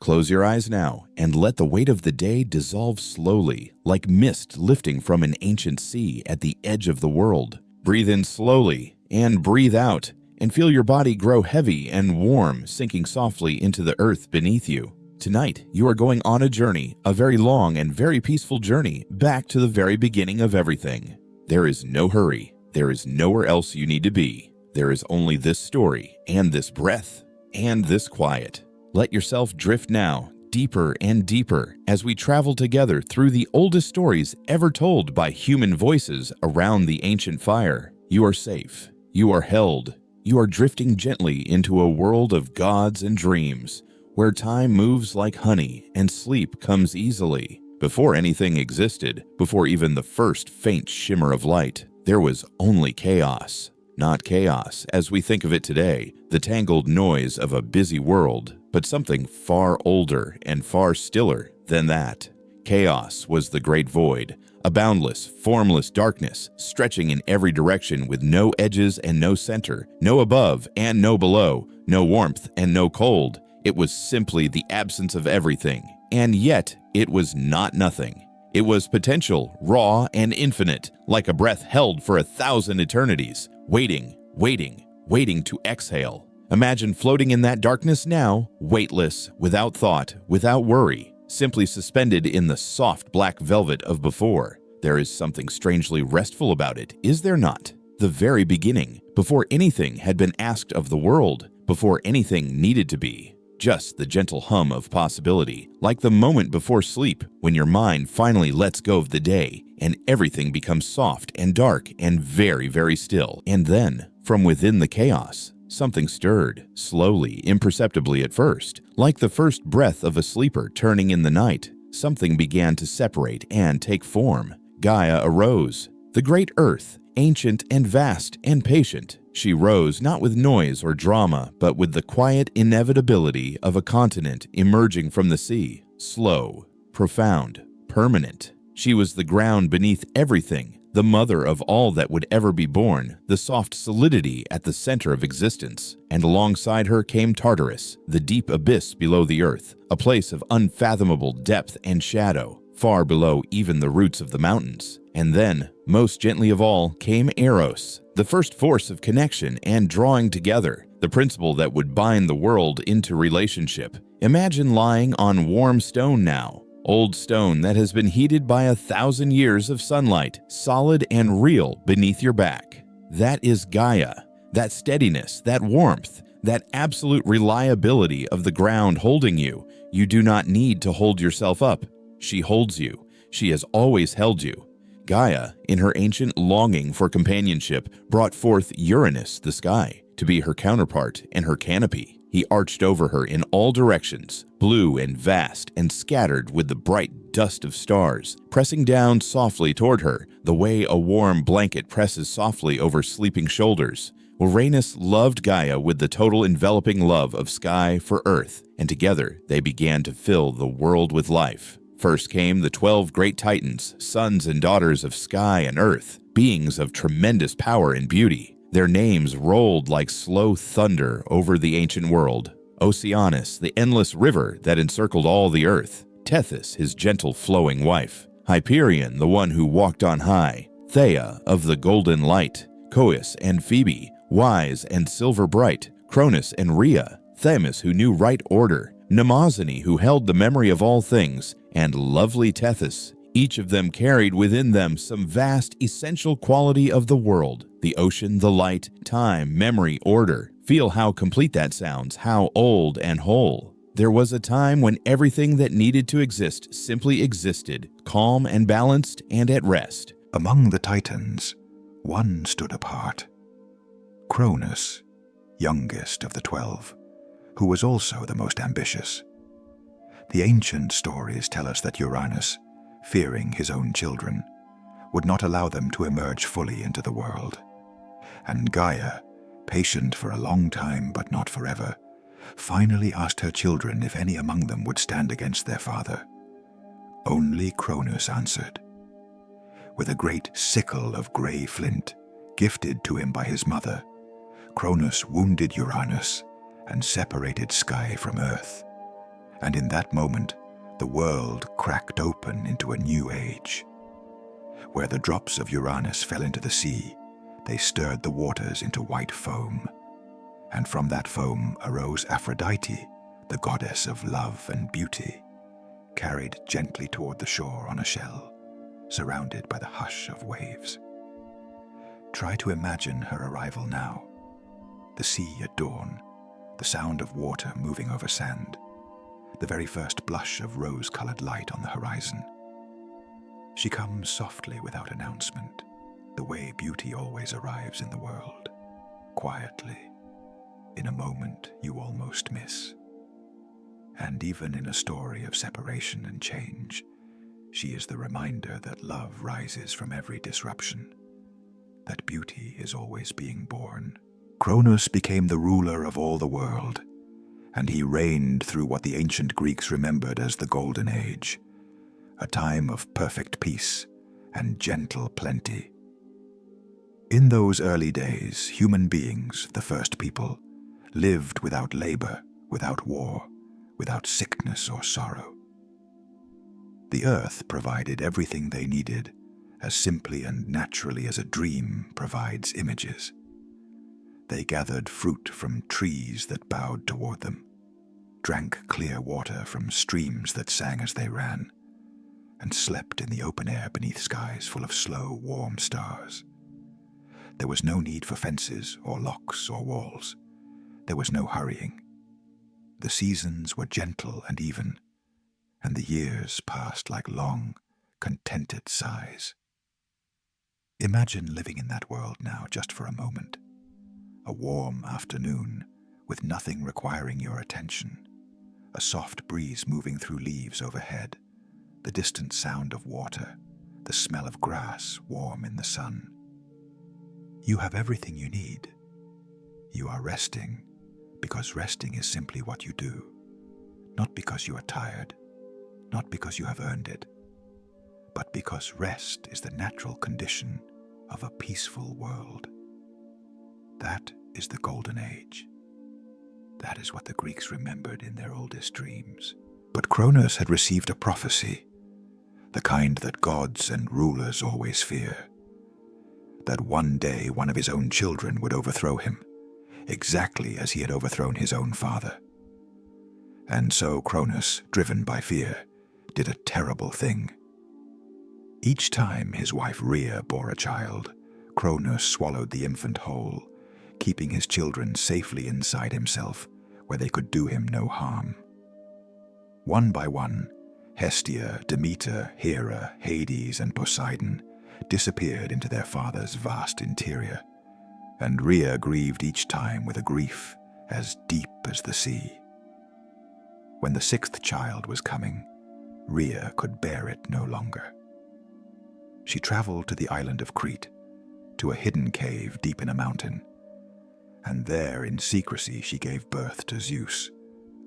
Close your eyes now and let the weight of the day dissolve slowly, like mist lifting from an ancient sea at the edge of the world. Breathe in slowly and breathe out, and feel your body grow heavy and warm, sinking softly into the earth beneath you. Tonight, you are going on a journey, a very long and very peaceful journey, back to the very beginning of everything. There is no hurry. There is nowhere else you need to be. There is only this story, and this breath, and this quiet. Let yourself drift now, deeper and deeper, as we travel together through the oldest stories ever told by human voices around the ancient fire. You are safe. You are held. You are drifting gently into a world of gods and dreams, where time moves like honey and sleep comes easily. Before anything existed, before even the first faint shimmer of light, there was only chaos. Not chaos as we think of it today, the tangled noise of a busy world, but something far older and far stiller than that. Chaos was the great void, a boundless, formless darkness, stretching in every direction with no edges and no center, no above and no below, no warmth and no cold. It was simply the absence of everything, and yet it was not nothing. It was potential, raw and infinite, like a breath held for 1,000 eternities, waiting to exhale. Imagine floating in that darkness now, weightless, without thought, without worry, simply suspended in the soft black velvet of before. There is something strangely restful about it, is there not? The very beginning, before anything had been asked of the world, before anything needed to be. Just the gentle hum of possibility, like the moment before sleep when your mind finally lets go of the day and everything becomes soft and dark and very, very still. And then, from within the chaos, something stirred, slowly, imperceptibly at first, like the first breath of a sleeper turning in the night. Something began to separate and take form. Gaia arose, the great earth, ancient and vast and patient. She rose not with noise or drama, but with the quiet inevitability of a continent emerging from the sea, slow, profound, permanent. She was the ground beneath everything, the mother of all that would ever be born, the soft solidity at the center of existence. And alongside her came Tartarus, the deep abyss below the earth, a place of unfathomable depth and shadow, far below even the roots of the mountains. And then, most gently of all, came Eros, the first force of connection and drawing together, the principle that would bind the world into relationship. Imagine lying on warm stone now, old stone that has been heated by 1,000 years of sunlight, solid and real beneath your back. That is Gaia, that steadiness, that warmth, that absolute reliability of the ground holding you. You do not need to hold yourself up. She holds you. She has always held you. Gaia, in her ancient longing for companionship, brought forth Uranus, the sky, to be her counterpart and her canopy. He arched over her in all directions, blue and vast and scattered with the bright dust of stars, pressing down softly toward her, the way a warm blanket presses softly over sleeping shoulders. Uranus loved Gaia with the total enveloping love of sky for earth, and together they began to fill the world with life. First came the 12 great Titans, sons and daughters of sky and earth, beings of tremendous power and beauty. Their names rolled like slow thunder over the ancient world. Oceanus, the endless river that encircled all the earth. Tethys, his gentle flowing wife. Hyperion, the one who walked on high. Theia, of the golden light. Coeus and Phoebe, wise and silver bright. Cronus and Rhea. Themis, who knew right order. Mnemosyne, who held the memory of all things, and lovely Tethys. Each of them carried within them some vast, essential quality of the world. The ocean, the light, time, memory, order. Feel how complete that sounds, how old and whole. There was a time when everything that needed to exist simply existed, calm and balanced and at rest. Among the Titans, one stood apart. Cronus, youngest of the 12. Who was also the most ambitious. The ancient stories tell us that Uranus, fearing his own children, would not allow them to emerge fully into the world. And Gaia, patient for a long time but not forever, finally asked her children if any among them would stand against their father. Only Cronus answered. With a great sickle of grey flint, gifted to him by his mother, Cronus wounded Uranus and separated sky from earth. And in that moment, the world cracked open into a new age. Where the drops of Uranus fell into the sea, they stirred the waters into white foam. And from that foam arose Aphrodite, the goddess of love and beauty, carried gently toward the shore on a shell, surrounded by the hush of waves. Try to imagine her arrival now. The sea at dawn, the sound of water moving over sand, the very first blush of rose-colored light on the horizon. She comes softly without announcement, the way beauty always arrives in the world, quietly, in a moment you almost miss. And even in a story of separation and change, she is the reminder that love rises from every disruption, that beauty is always being born. Cronus became the ruler of all the world, and he reigned through what the ancient Greeks remembered as the Golden Age, a time of perfect peace and gentle plenty. In those early days, human beings, the first people, lived without labor, without war, without sickness or sorrow. The earth provided everything they needed, as simply and naturally as a dream provides images. They gathered fruit from trees that bowed toward them, drank clear water from streams that sang as they ran, and slept in the open air beneath skies full of slow, warm stars. There was no need for fences or locks or walls. There was no hurrying. The seasons were gentle and even, and the years passed like long, contented sighs. Imagine living in that world now just for a moment. A warm afternoon with nothing requiring your attention, a soft breeze moving through leaves overhead, the distant sound of water, the smell of grass warm in the sun. You have everything you need. You are resting because resting is simply what you do, not because you are tired, not because you have earned it, but because rest is the natural condition of a peaceful world. That is the Golden Age. That is what the Greeks remembered in their oldest dreams. But Cronus had received a prophecy, the kind that gods and rulers always fear, that one day one of his own children would overthrow him, exactly as he had overthrown his own father. And so Cronus, driven by fear, did a terrible thing. Each time his wife Rhea bore a child, Cronus swallowed the infant whole, keeping his children safely inside himself, where they could do him no harm. One by one, Hestia, Demeter, Hera, Hades, and Poseidon disappeared into their father's vast interior, and Rhea grieved each time with a grief as deep as the sea. When the sixth child was coming, Rhea could bear it no longer. She traveled to the island of Crete, to a hidden cave deep in a mountain, and there in secrecy she gave birth to Zeus,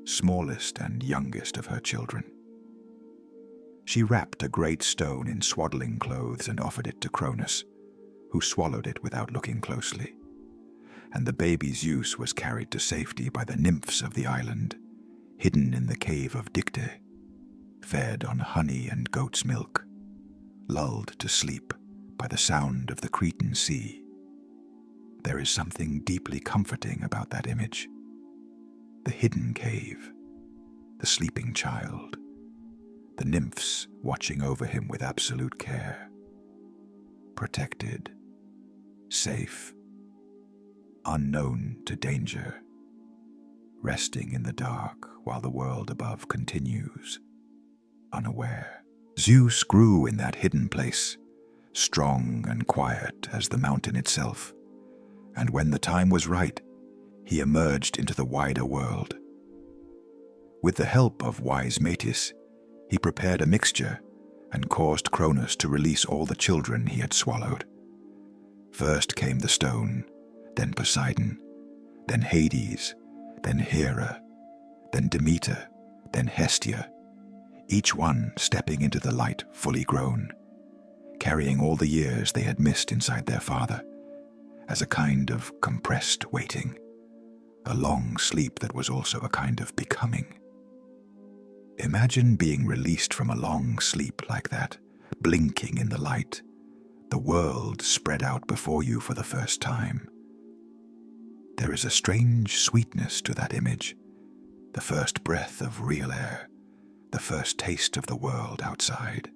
smallest and youngest of her children. She wrapped a great stone in swaddling clothes and offered it to Cronus, who swallowed it without looking closely, and the baby Zeus was carried to safety by the nymphs of the island, hidden in the cave of Dicte, fed on honey and goat's milk, lulled to sleep by the sound of the Cretan sea. There is something deeply comforting about that image. The hidden cave, the sleeping child, the nymphs watching over him with absolute care. Protected, safe, unknown to danger, resting in the dark while the world above continues, unaware. Zeus grew in that hidden place, strong and quiet as the mountain itself, and when the time was right, he emerged into the wider world. With the help of wise Metis, he prepared a mixture and caused Cronus to release all the children he had swallowed. First came the stone, then Poseidon, then Hades, then Hera, then Demeter, then Hestia, each one stepping into the light fully grown, carrying all the years they had missed inside their father, as a kind of compressed waiting, a long sleep that was also a kind of becoming. Imagine being released from a long sleep like that, blinking in the light, the world spread out before you for the first time. There is a strange sweetness to that image, the first breath of real air, the first taste of the world outside.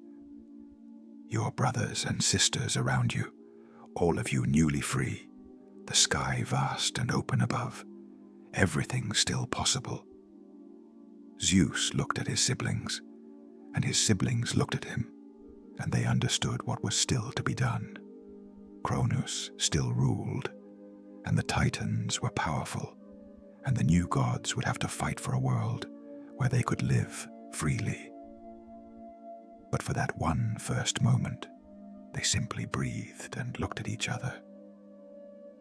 Your brothers and sisters around you, all of you newly free, the sky vast and open above, everything still possible. Zeus looked at his siblings, and his siblings looked at him, and they understood what was still to be done. Cronus still ruled, and the Titans were powerful, and the new gods would have to fight for a world where they could live freely. But for that one first moment, they simply breathed and looked at each other.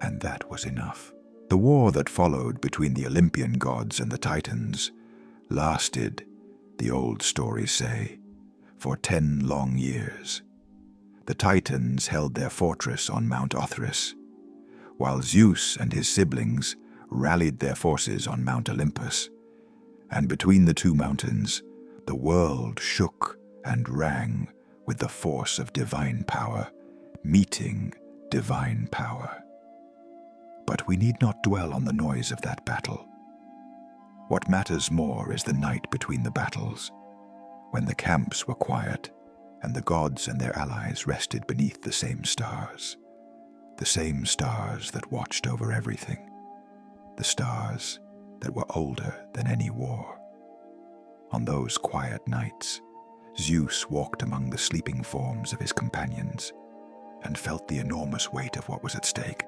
And that was enough. The war that followed between the Olympian gods and the Titans lasted, the old stories say, for 10 long years. The Titans held their fortress on Mount Othrys, while Zeus and his siblings rallied their forces on Mount Olympus, and between the two mountains, the world shook and rang with the force of divine power, meeting divine power. But we need not dwell on the noise of that battle. What matters more is the night between the battles, when the camps were quiet and the gods and their allies rested beneath the same stars that watched over everything, the stars that were older than any war. On those quiet nights, Zeus walked among the sleeping forms of his companions and felt the enormous weight of what was at stake.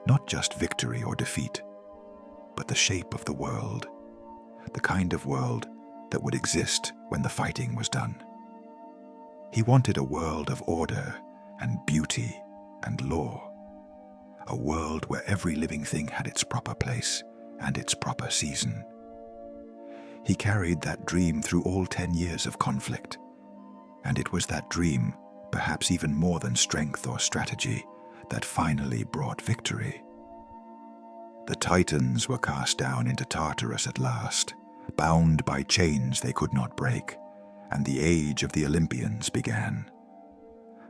Not just victory or defeat, but the shape of the world, the kind of world that would exist when the fighting was done. He wanted a world of order and beauty and law, a world where every living thing had its proper place and its proper season. He carried that dream through all 10 years of conflict, and it was that dream, perhaps even more than strength or strategy, that finally brought victory. The Titans were cast down into Tartarus at last, bound by chains they could not break, and the age of the Olympians began.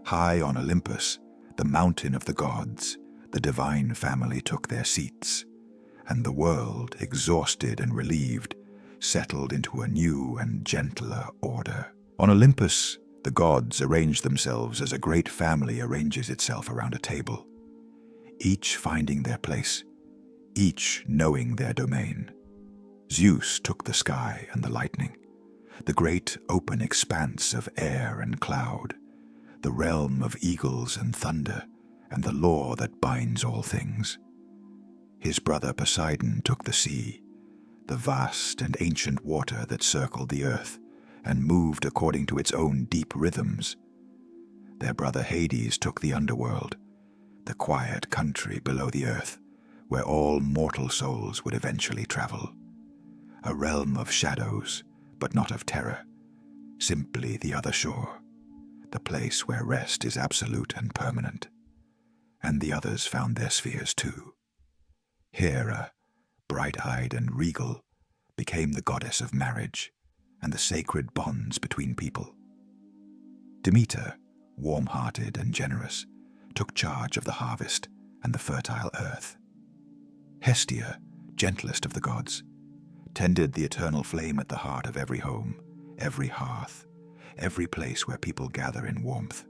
High on Olympus, the mountain of the gods, the divine family took their seats, and the world, exhausted and relieved, settled into a new and gentler order. On Olympus, the gods arranged themselves as a great family arranges itself around a table, each finding their place, each knowing their domain. Zeus took the sky and the lightning, the great open expanse of air and cloud, the realm of eagles and thunder, and the law that binds all things. His brother Poseidon took the sea, the vast and ancient water that circled the earth and moved according to its own deep rhythms. Their brother Hades took the underworld, the quiet country below the earth, where all mortal souls would eventually travel. A realm of shadows, but not of terror, simply the other shore, the place where rest is absolute and permanent. And the others found their spheres too. Hera, bright-eyed and regal, became the goddess of marriage and the sacred bonds between people. Demeter, warm-hearted and generous, took charge of the harvest and the fertile earth. Hestia, gentlest of the gods, tended the eternal flame at the heart of every home, every hearth, every place where people gather in warmth.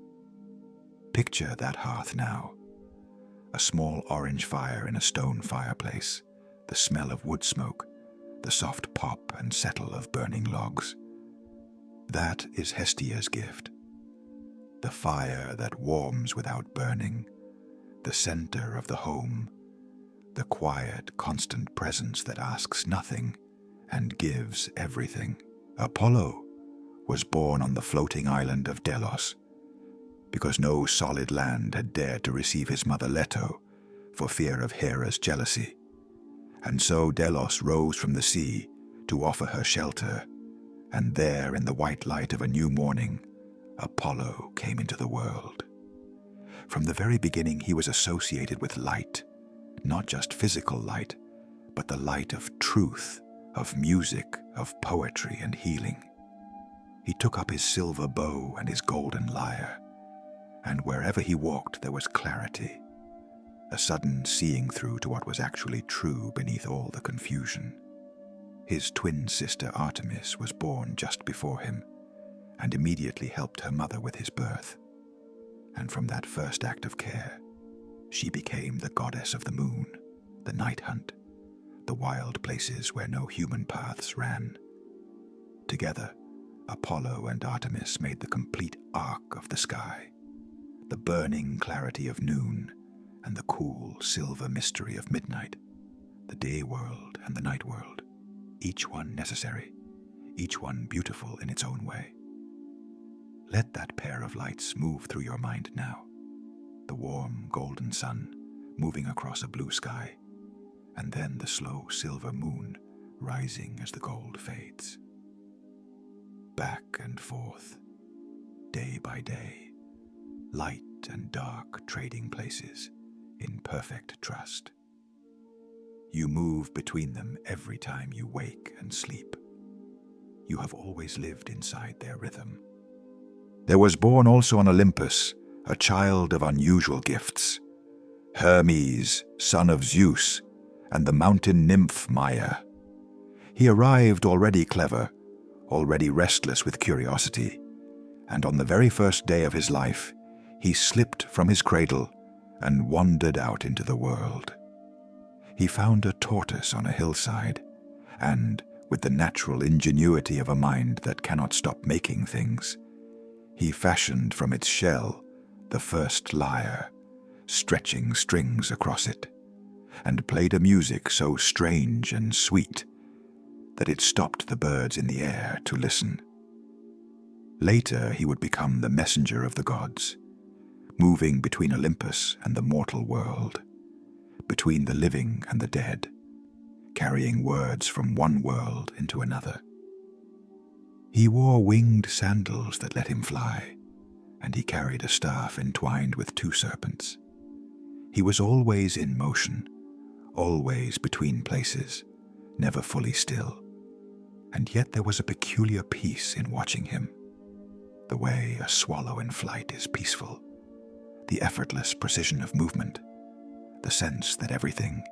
Picture that hearth now. A small orange fire in a stone fireplace, the smell of wood smoke, the soft pop and settle of burning logs. That is Hestia's gift. The fire that warms without burning, the center of the home, the quiet, constant presence that asks nothing and gives everything. Apollo was born on the floating island of Delos, because no solid land had dared to receive his mother Leto for fear of Hera's jealousy. And so Delos rose from the sea to offer her shelter, and there in the white light of a new morning, Apollo came into the world. From the very beginning he was associated with light, not just physical light, but the light of truth, of music, of poetry and healing. He took up his silver bow and his golden lyre, and wherever he walked there was clarity, a sudden seeing through to what was actually true beneath all the confusion. His twin sister Artemis was born just before him, and immediately helped her mother with his birth. And from that first act of care, she became the goddess of the moon, the night hunt, the wild places where no human paths ran. Together, Apollo and Artemis made the complete arc of the sky, the burning clarity of noon and the cool silver mystery of midnight, the day world and the night world, each one necessary, each one beautiful in its own way. Let that pair of lights move through your mind now, the warm golden sun moving across a blue sky, and then the slow silver moon rising as the gold fades. Back and forth, day by day, light and dark trading places in perfect trust. You move between them every time you wake and sleep. You have always lived inside their rhythm. There was born also on Olympus a child of unusual gifts, Hermes, son of Zeus, and the mountain nymph Maia. He arrived already clever, already restless with curiosity, and on the very first day of his life, he slipped from his cradle and wandered out into the world. He found a tortoise on a hillside, and, with the natural ingenuity of a mind that cannot stop making things, he fashioned from its shell the first lyre, stretching strings across it, and played a music so strange and sweet that it stopped the birds in the air to listen. Later he would become the messenger of the gods, moving between Olympus and the mortal world, between the living and the dead, carrying words from one world into another. He wore winged sandals that let him fly, and he carried a staff entwined with two serpents. He was always in motion, always between places, never fully still. And yet there was a peculiar peace in watching him, the way a swallow in flight is peaceful, the effortless precision of movement, the sense that everything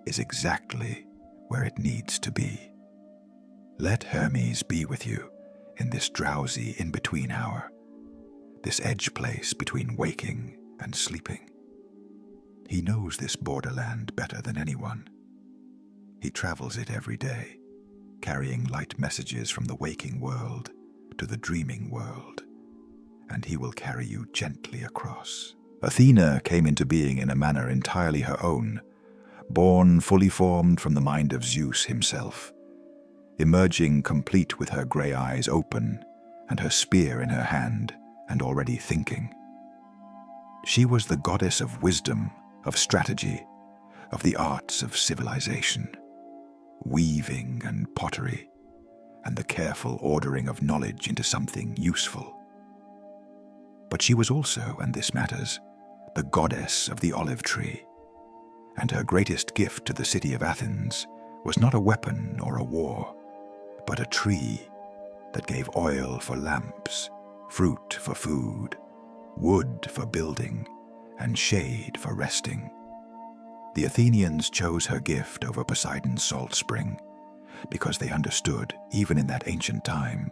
is exactly where it needs to be. Let Hermes be with you in this drowsy in-between hour, this edge place between waking and sleeping. He knows this borderland better than anyone. He travels it every day, carrying light messages from the waking world to the dreaming world, and he will carry you gently across. Athena came into being in a manner entirely her own, born fully formed from the mind of Zeus himself, emerging complete with her grey eyes open and her spear in her hand and already thinking. She was the goddess of wisdom, of strategy, of the arts of civilization, weaving and pottery, and the careful ordering of knowledge into something useful. But she was also, and this matters, the goddess of the olive tree, and her greatest gift to the city of Athens was not a weapon or a war, but a tree that gave oil for lamps, fruit for food, wood for building, and shade for resting. The Athenians chose her gift over Poseidon's salt spring because they understood, even in that ancient time,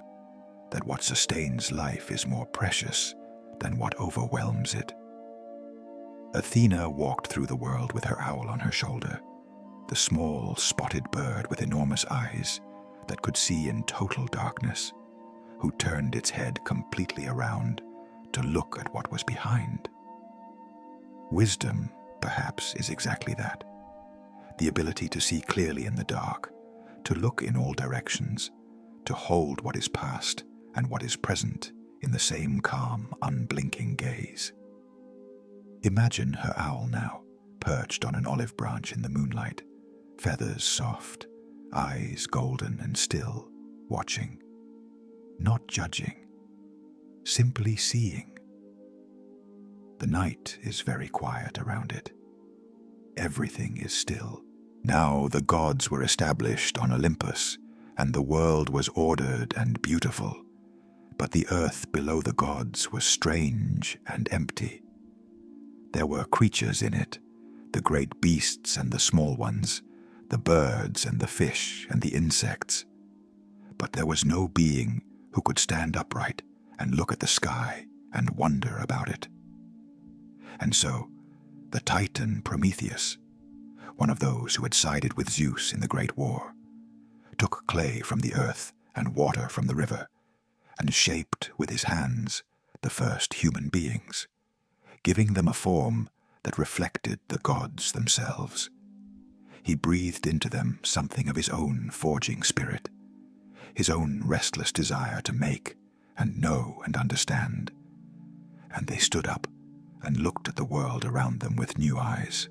that what sustains life is more precious than what overwhelms it. Athena walked through the world with her owl on her shoulder, the small, spotted bird with enormous eyes that could see in total darkness, who turned its head completely around to look at what was behind. Wisdom, perhaps, is exactly that, the ability to see clearly in the dark, to look in all directions, to hold what is past and what is present in the same calm, unblinking gaze. Imagine her owl now, perched on an olive branch in the moonlight, feathers soft, eyes golden and still, watching, not judging, simply seeing. The night is very quiet around it. Everything is still. Now the gods were established on Olympus, and the world was ordered and beautiful, but the earth below the gods was strange and empty. There were creatures in it, the great beasts and the small ones, the birds and the fish and the insects. But there was no being who could stand upright and look at the sky and wonder about it. And so, the Titan Prometheus, one of those who had sided with Zeus in the Great War, took clay from the earth and water from the river, and shaped with his hands the first human beings, giving them a form that reflected the gods themselves. He breathed into them something of his own forging spirit, his own restless desire to make and know and understand, and they stood up and looked at the world around them with new eyes.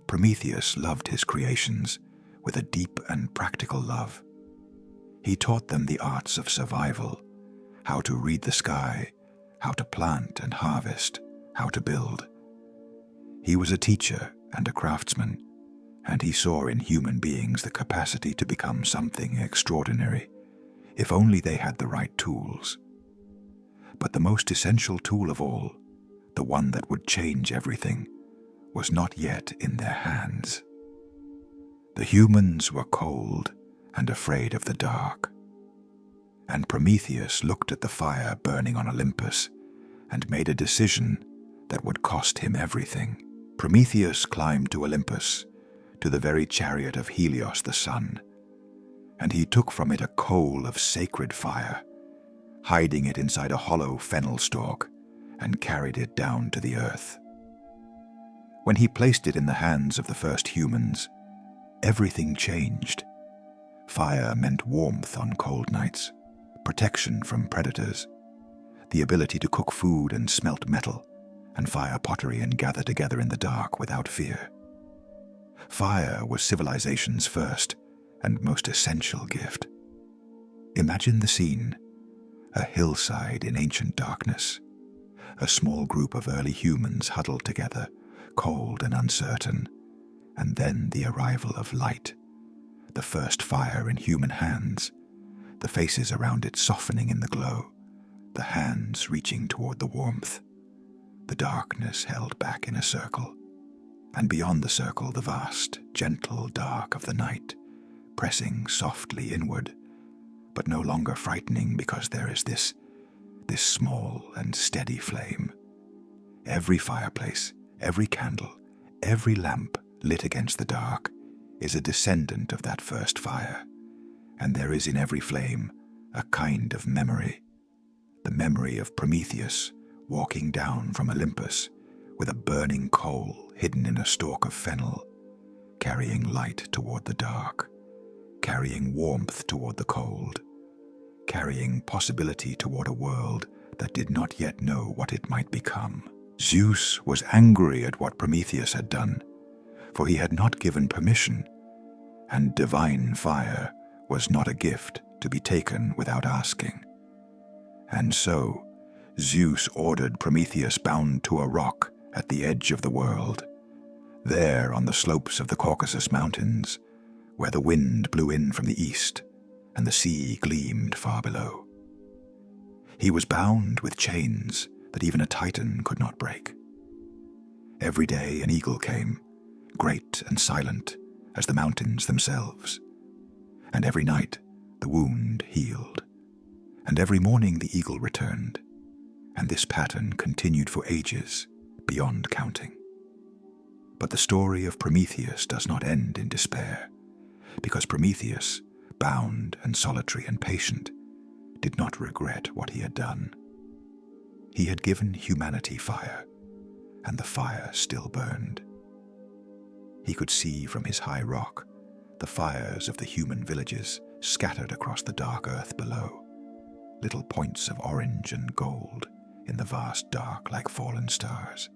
Prometheus loved his creations with a deep and practical love. He taught them the arts of survival, how to read the sky, how to plant and harvest, how to build. He was a teacher and a craftsman, and he saw in human beings the capacity to become something extraordinary, if only they had the right tools. But the most essential tool of all, the one that would change everything, was not yet in their hands. The humans were cold and afraid of the dark. And Prometheus looked at the fire burning on Olympus and made a decision that would cost him everything. Prometheus climbed to Olympus, to the very chariot of Helios the sun, and he took from it a coal of sacred fire, hiding it inside a hollow fennel stalk, and carried it down to the earth. When he placed it in the hands of the first humans, everything changed. Fire meant warmth on cold nights, protection from predators, the ability to cook food and smelt metal, and fire pottery and gather together in the dark without fear. Fire was civilization's first and most essential gift. Imagine the scene: a hillside in ancient darkness, a small group of early humans huddled together, cold and uncertain, and then the arrival of light, the first fire in human hands, the faces around it softening in the glow, the hands reaching toward the warmth, the darkness held back in a circle, and beyond the circle the vast, gentle dark of the night, pressing softly inward, but no longer frightening because there is this small and steady flame. Every fireplace, every candle, every lamp lit against the dark is a descendant of that first fire, and there is in every flame a kind of memory, the memory of Prometheus walking down from Olympus with a burning coal hidden in a stalk of fennel, carrying light toward the dark, carrying warmth toward the cold, carrying possibility toward a world that did not yet know what it might become. Zeus was angry at what Prometheus had done, for he had not given permission, and divine fire was not a gift to be taken without asking. And so, Zeus ordered Prometheus bound to a rock at the edge of the world, there on the slopes of the Caucasus Mountains, where the wind blew in from the east and the sea gleamed far below. He was bound with chains that even a Titan could not break. Every day an eagle came, great and silent as the mountains themselves, and every night the wound healed, and every morning the eagle returned, and this pattern continued for ages, beyond counting. But the story of Prometheus does not end in despair, because Prometheus, bound and solitary and patient, did not regret what he had done. He had given humanity fire, and the fire still burned. He could see from his high rock the fires of the human villages scattered across the dark earth below, little points of orange and gold in the vast dark like fallen stars.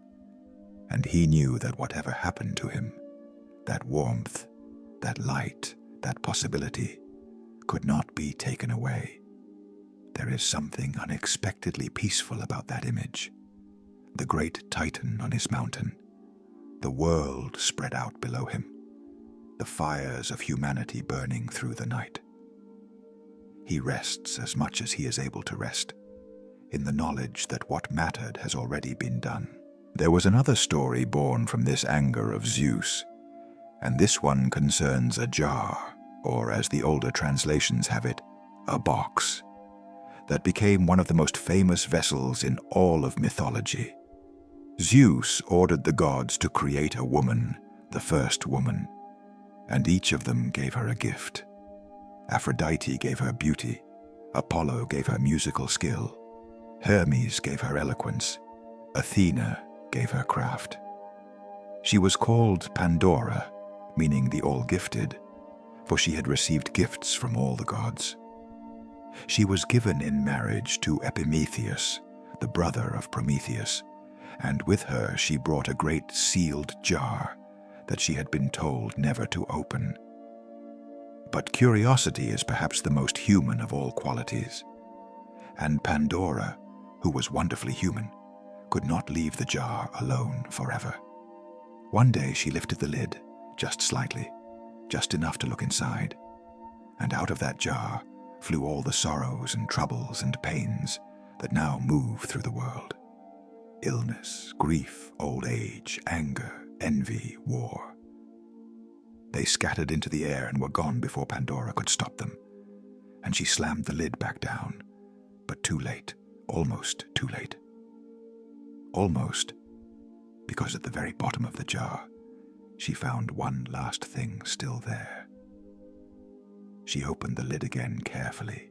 And he knew that whatever happened to him, that warmth, that light, that possibility, could not be taken away. There is something unexpectedly peaceful about that image. The great Titan on his mountain, the world spread out below him, the fires of humanity burning through the night. he rests as much as he is able to rest, in the knowledge that what mattered has already been done. There was another story born from this anger of Zeus, and this one concerns a jar, or as the older translations have it, a box, that became one of the most famous vessels in all of mythology. Zeus ordered the gods to create a woman, the first woman, and each of them gave her a gift. Aphrodite gave her beauty, Apollo gave her musical skill, Hermes gave her eloquence, Athena gave her craft. She was called Pandora, meaning the all-gifted, for she had received gifts from all the gods. She was given in marriage to Epimetheus, the brother of Prometheus, and with her she brought a great sealed jar that she had been told never to open. But curiosity is perhaps the most human of all qualities, and Pandora, who was wonderfully human, could not leave the jar alone forever. One day she lifted the lid, just slightly, just enough to look inside, and out of that jar flew all the sorrows and troubles and pains that now move through the world. Illness, grief, old age, anger, envy, war. They scattered into the air and were gone before Pandora could stop them, and she slammed the lid back down, but too late, almost too late. Almost, because at the very bottom of the jar, she found one last thing still there. She opened the lid again carefully,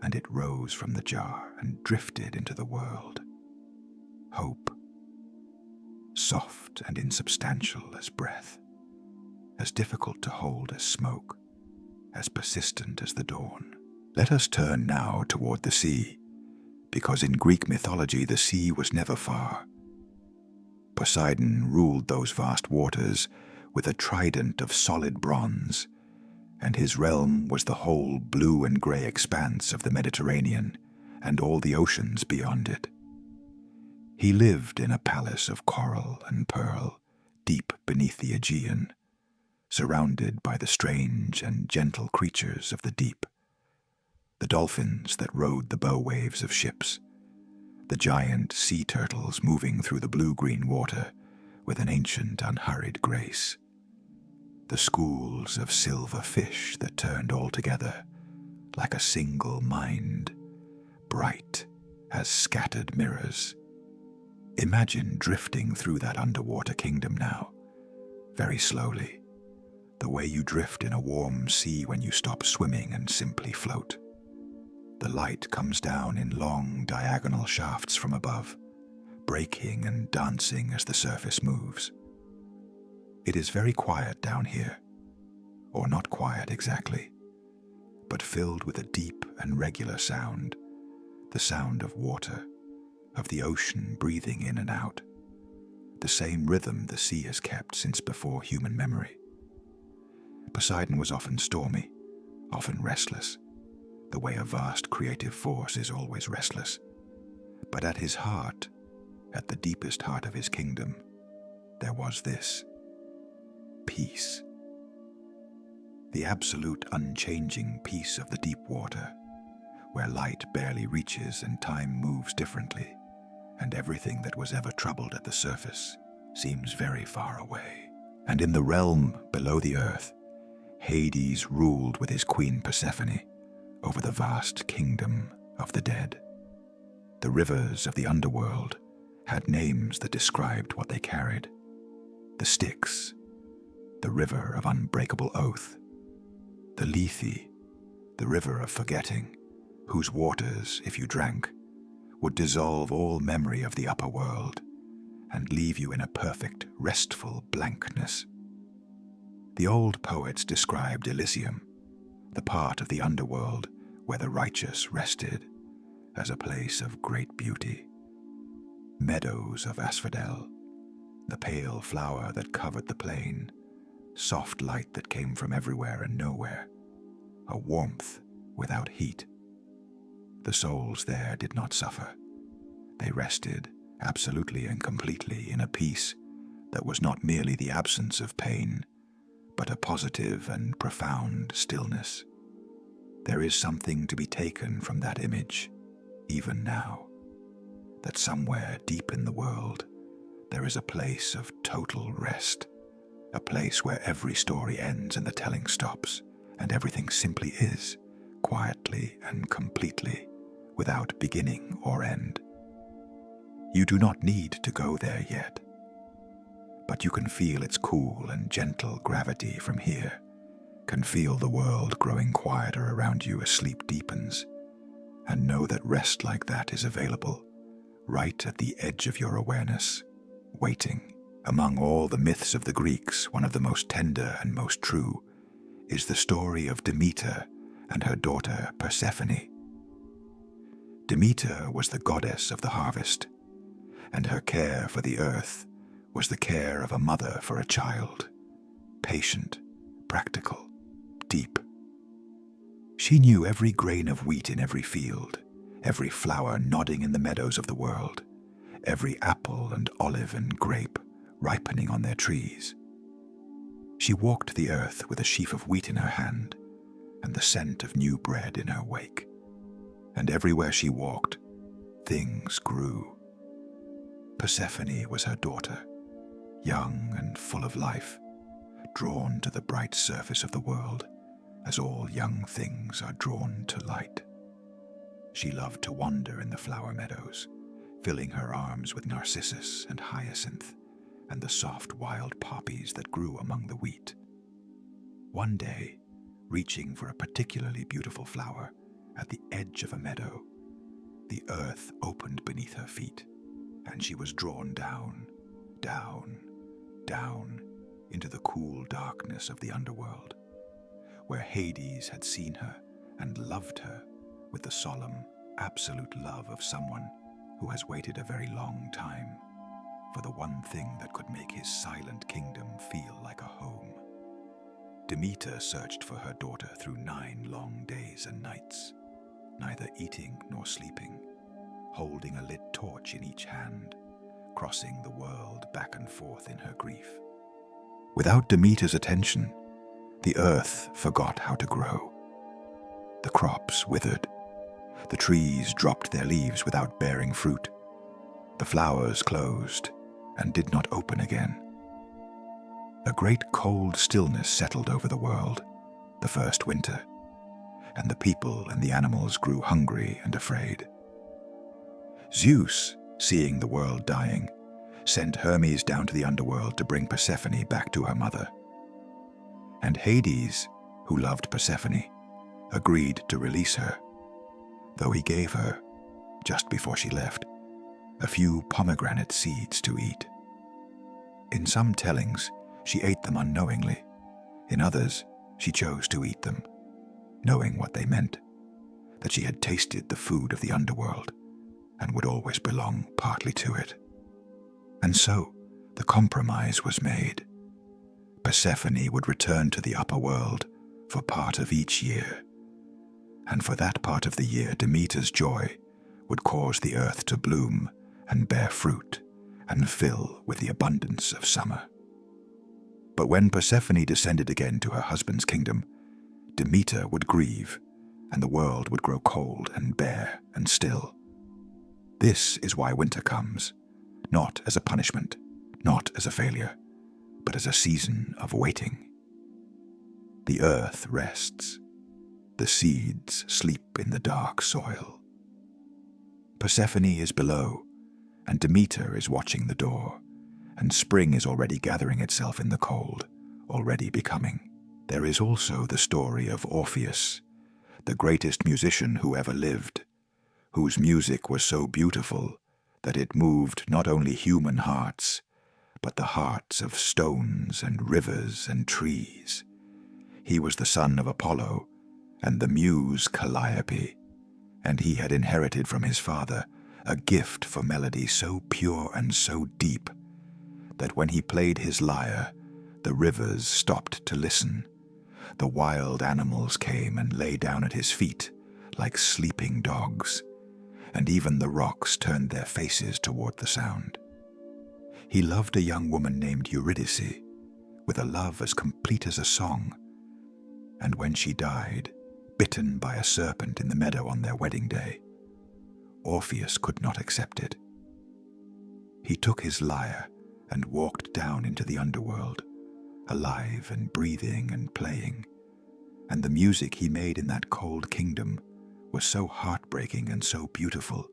and it rose from the jar and drifted into the world. Hope, soft and insubstantial as breath, as difficult to hold as smoke, as persistent as the dawn. Let us turn now toward the sea, because in Greek mythology the sea was never far. Poseidon ruled those vast waters with a trident of solid bronze, and his realm was the whole blue and grey expanse of the Mediterranean and all the oceans beyond it. He lived in a palace of coral and pearl, deep beneath the Aegean, surrounded by the strange and gentle creatures of the deep, the dolphins that rode the bow waves of ships, the giant sea turtles moving through the blue-green water with an ancient, unhurried grace, the schools of silver fish that turned all together like a single mind, bright as scattered mirrors. Imagine drifting through that underwater kingdom now, very slowly, the way you drift in a warm sea when you stop swimming and simply float. The light comes down in long diagonal shafts from above, breaking and dancing as the surface moves. It is very quiet down here, or not quiet exactly, but filled with a deep and regular sound, the sound of water, of the ocean breathing in and out, the same rhythm the sea has kept since before human memory. Poseidon was often stormy, often restless, the way a vast creative force is always restless. But at his heart, at the deepest heart of his kingdom, there was this: peace. The absolute unchanging peace of the deep water, where light barely reaches and time moves differently, and everything that was ever troubled at the surface seems very far away. And in the realm below the earth, Hades ruled with his queen Persephone over the vast kingdom of the dead. The rivers of the underworld had names that described what they carried. The Styx, the river of unbreakable oath. The Lethe, the river of forgetting, whose waters, if you drank, would dissolve all memory of the upper world and leave you in a perfect, restful blankness. The old poets described Elysium, the part of the underworld where the righteous rested, as a place of great beauty. Meadows of asphodel, the pale flower that covered the plain, soft light that came from everywhere and nowhere, a warmth without heat. The souls there did not suffer. They rested absolutely and completely in a peace that was not merely the absence of pain, but a positive and profound stillness. There is something to be taken from that image, even now, that somewhere deep in the world there is a place of total rest, a place where every story ends and the telling stops, and everything simply is, quietly and completely, without beginning or end. You do not need to go there yet, but you can feel its cool and gentle gravity from here, can feel the world growing quieter around you as sleep deepens, and know that rest like that is available, right at the edge of your awareness, waiting. Among all the myths of the Greeks, one of the most tender and most true is the story of Demeter and her daughter Persephone. Demeter was the goddess of the harvest, and her care for the earth was the care of a mother for a child, patient, practical, deep. She knew every grain of wheat in every field, every flower nodding in the meadows of the world, every apple and olive and grape ripening on their trees. She walked the earth with a sheaf of wheat in her hand and the scent of new bread in her wake. And everywhere she walked, things grew. Persephone was her daughter, young and full of life, drawn to the bright surface of the world, as all young things are drawn to light. She loved to wander in the flower meadows, filling her arms with narcissus and hyacinth, and the soft wild poppies that grew among the wheat. One day, reaching for a particularly beautiful flower at the edge of a meadow, the earth opened beneath her feet, and she was drawn down, down, down into the cool darkness of the underworld, where Hades had seen her and loved her with the solemn, absolute love of someone who has waited a very long time for the one thing that could make his silent kingdom feel like a home. Demeter searched for her daughter through 9 long days and nights, neither eating nor sleeping, holding a lit torch in each hand, crossing the world back and forth in her grief. Without Demeter's attention, the earth forgot how to grow. The crops withered. The trees dropped their leaves without bearing fruit. The flowers closed and did not open again. A great cold stillness settled over the world, the first winter, and the people and the animals grew hungry and afraid. Zeus, seeing the world dying, sent Hermes down to the underworld to bring Persephone back to her mother. And Hades, who loved Persephone, agreed to release her, though he gave her, just before she left, a few pomegranate seeds to eat. In some tellings, she ate them unknowingly. In others, she chose to eat them, knowing what they meant, that she had tasted the food of the underworld and would always belong partly to it. And so, the compromise was made. Persephone would return to the upper world for part of each year, and for that part of the year Demeter's joy would cause the earth to bloom and bear fruit and fill with the abundance of summer. But when Persephone descended again to her husband's kingdom, Demeter would grieve, and the world would grow cold and bare and still. This is why winter comes, not as a punishment, not as a failure, but as a season of waiting. The earth rests. The seeds sleep in the dark soil. Persephone is below, and Demeter is watching the door, and spring is already gathering itself in the cold, already becoming. There is also the story of Orpheus, the greatest musician who ever lived, whose music was so beautiful that it moved not only human hearts, but the hearts of stones and rivers and trees. He was the son of Apollo and the muse Calliope, and he had inherited from his father a gift for melody so pure and so deep that when he played his lyre, the rivers stopped to listen. The wild animals came and lay down at his feet like sleeping dogs, and even the rocks turned their faces toward the sound. He loved a young woman named Eurydice, with a love as complete as a song, and when she died, bitten by a serpent in the meadow on their wedding day. Orpheus could not accept it. He took his lyre and walked down into the underworld, alive and breathing and playing, and the music he made in that cold kingdom was so heartbreaking and so beautiful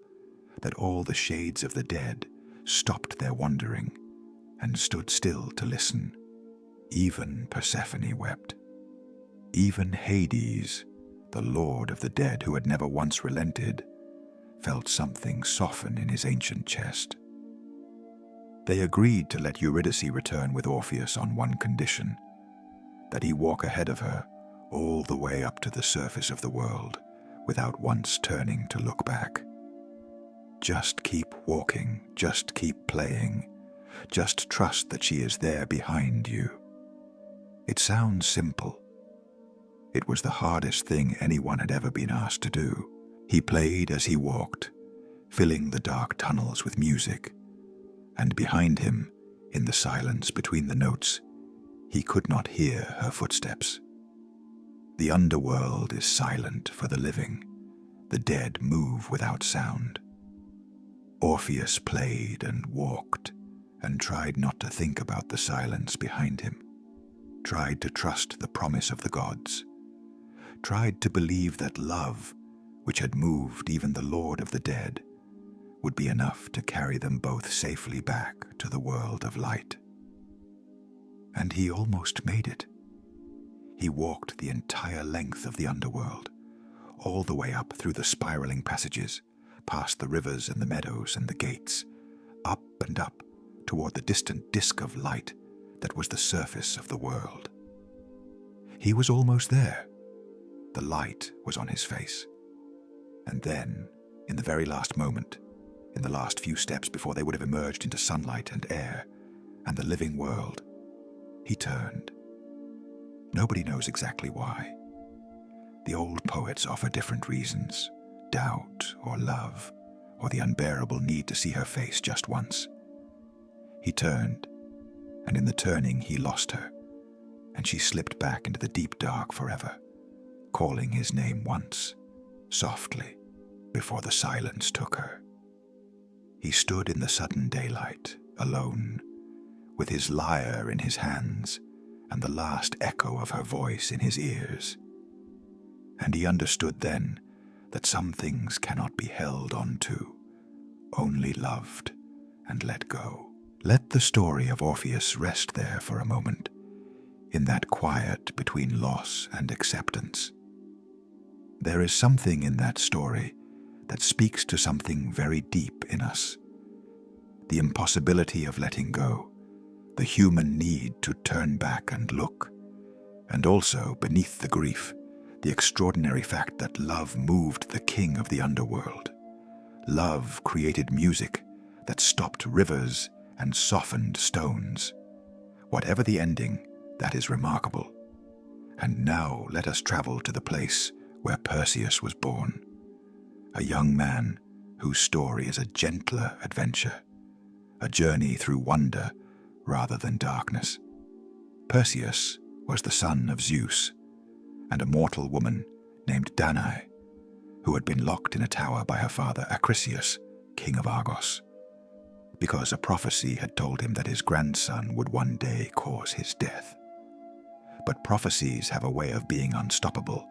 that all the shades of the dead stopped their wandering and stood still to listen. Even Persephone wept. Even Hades, the lord of the dead who had never once relented, felt something soften in his ancient chest. They agreed to let Eurydice return with Orpheus on one condition, that he walk ahead of her all the way up to the surface of the world without once turning to look back. Just keep walking, just keep playing, just trust that she is there behind you. It sounds simple. It was the hardest thing anyone had ever been asked to do. He played as he walked, filling the dark tunnels with music, and behind him, in the silence between the notes, he could not hear her footsteps. The underworld is silent for the living. The dead move without sound. Orpheus played and walked and tried not to think about the silence behind him, tried to trust the promise of the gods, tried to believe that love, which had moved even the Lord of the dead, would be enough to carry them both safely back to the world of light. And he almost made it. He walked the entire length of the underworld, all the way up through the spiraling passages, past the rivers and the meadows and the gates, up and up toward the distant disk of light that was the surface of the world. He was almost there. The light was on his face. And then, in the very last moment, in the last few steps before they would have emerged into sunlight and air and the living world, he turned. Nobody knows exactly why. The old poets offer different reasons: doubt or love, or the unbearable need to see her face just once. He turned, and in the turning he lost her, and she slipped back into the deep dark forever, calling his name once, softly, before the silence took her. He stood in the sudden daylight, alone, with his lyre in his hands and the last echo of her voice in his ears. And he understood then that some things cannot be held on to, only loved and let go. Let the story of Orpheus rest there for a moment, in that quiet between loss and acceptance. There is something in that story that speaks to something very deep in us. The impossibility of letting go, the human need to turn back and look, and also, beneath the grief, the extraordinary fact that love moved the king of the underworld. Love created music that stopped rivers and softened stones. Whatever the ending, that is remarkable. And now let us travel to the place where Perseus was born, a young man whose story is a gentler adventure, a journey through wonder rather than darkness. Perseus was the son of Zeus and a mortal woman named Danae, who had been locked in a tower by her father Acrisius, king of Argos, because a prophecy had told him that his grandson would one day cause his death. But prophecies have a way of being unstoppable,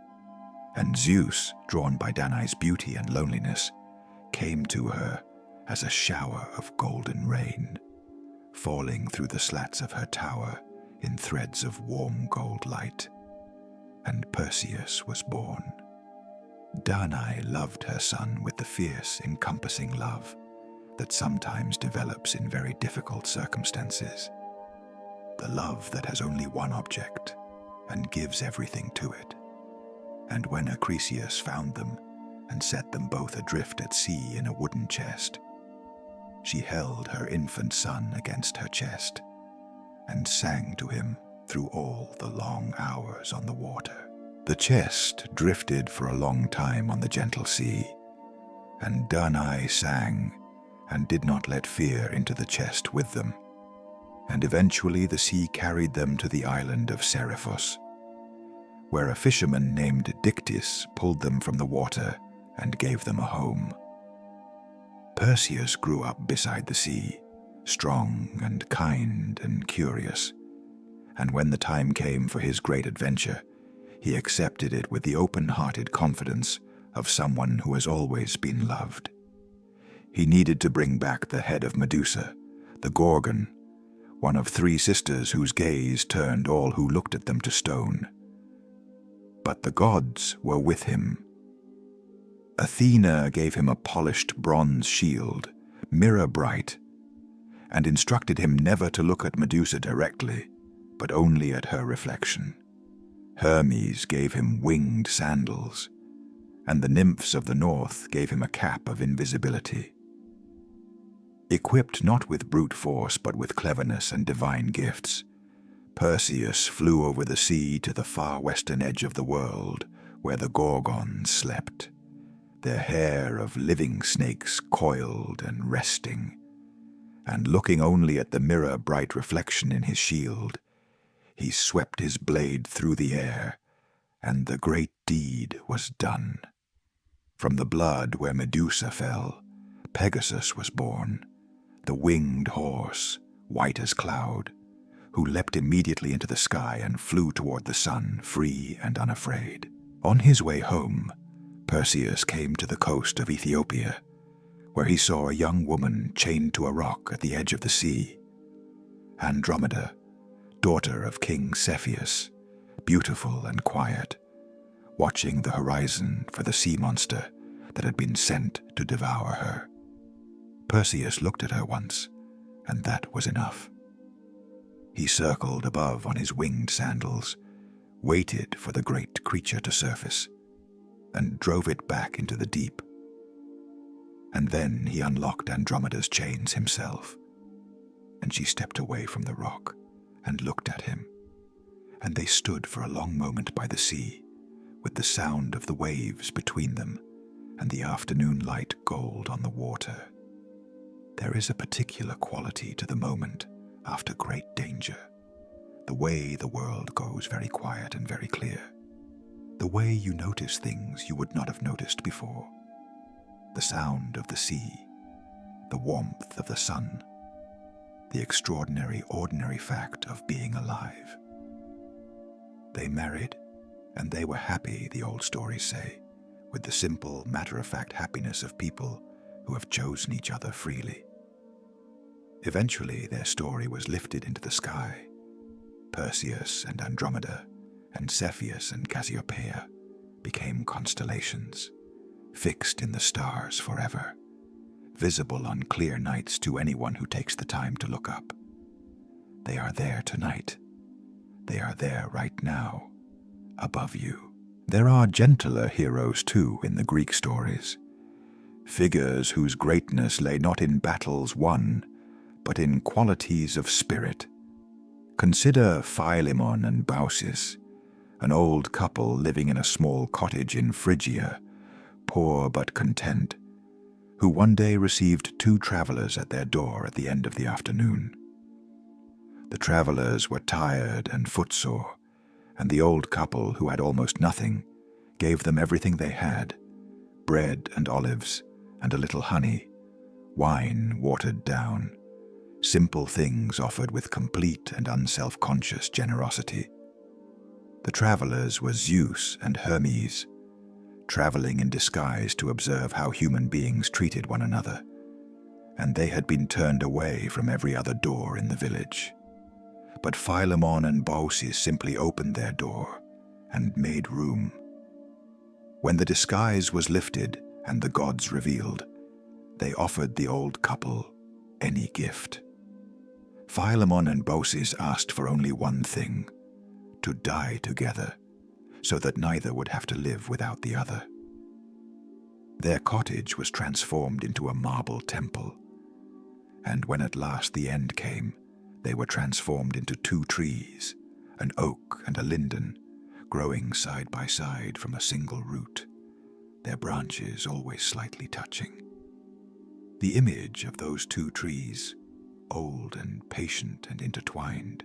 and Zeus, drawn by Danae's beauty and loneliness, came to her as a shower of golden rain, falling through the slats of her tower in threads of warm gold light. And Perseus was born. Danae loved her son with the fierce, encompassing love that sometimes develops in very difficult circumstances. The love that has only one object and gives everything to it. And when Acrisius found them and set them both adrift at sea in a wooden chest, she held her infant son against her chest and sang to him through all the long hours on the water. The chest drifted for a long time on the gentle sea, and Danae sang and did not let fear into the chest with them, and eventually the sea carried them to the island of Seriphos, where a fisherman named Dictys pulled them from the water and gave them a home. Perseus grew up beside the sea, strong and kind and curious, and when the time came for his great adventure, he accepted it with the open-hearted confidence of someone who has always been loved. He needed to bring back the head of Medusa, the Gorgon, one of 3 sisters whose gaze turned all who looked at them to stone. But the gods were with him. Athena gave him a polished bronze shield, mirror-bright, and instructed him never to look at Medusa directly, but only at her reflection. Hermes gave him winged sandals, and the nymphs of the north gave him a cap of invisibility. Equipped not with brute force but with cleverness and divine gifts, Perseus flew over the sea to the far western edge of the world, where the Gorgons slept, their hair of living snakes coiled and resting, and looking only at the mirror-bright reflection in his shield, he swept his blade through the air, and the great deed was done. From the blood where Medusa fell, Pegasus was born, the winged horse, white as cloud, who leapt immediately into the sky and flew toward the sun, free and unafraid. On his way home, Perseus came to the coast of Ethiopia, where he saw a young woman chained to a rock at the edge of the sea. Andromeda, daughter of King Cepheus, beautiful and quiet, watching the horizon for the sea monster that had been sent to devour her. Perseus looked at her once, and that was enough. He circled above on his winged sandals, waited for the great creature to surface, and drove it back into the deep. And then he unlocked Andromeda's chains himself, and she stepped away from the rock and looked at him, and they stood for a long moment by the sea, with the sound of the waves between them and the afternoon light gold on the water. There is a particular quality to the moment after great danger, the way the world goes very quiet and very clear, the way you notice things you would not have noticed before, the sound of the sea, the warmth of the sun, the extraordinary ordinary fact of being alive. They married, and they were happy, the old stories say, with the simple, matter-of-fact happiness of people who have chosen each other freely. Eventually, their story was lifted into the sky. Perseus and Andromeda, and Cepheus and Cassiopeia became constellations, fixed in the stars forever, visible on clear nights to anyone who takes the time to look up. They are there tonight. They are there right now, above you. There are gentler heroes, too, in the Greek stories, figures whose greatness lay not in battles won, but in qualities of spirit. Consider Philemon and Baucis, an old couple living in a small cottage in Phrygia, poor but content, who one day received 2 travelers at their door at the end of the afternoon. The travelers were tired and footsore, and the old couple, who had almost nothing, gave them everything they had: bread and olives, and a little honey, wine watered down, simple things offered with complete and unself-conscious generosity. The travelers were Zeus and Hermes, traveling in disguise to observe how human beings treated one another, and they had been turned away from every other door in the village. But Philemon and Baucis simply opened their door and made room. When the disguise was lifted and the gods revealed, they offered the old couple any gift. Philemon and Baucis asked for only one thing: to die together, so that neither would have to live without the other. Their cottage was transformed into a marble temple, and when at last the end came, they were transformed into 2 trees, an oak and a linden, growing side by side from a single root, their branches always slightly touching. The image of those 2 trees, old and patient and intertwined,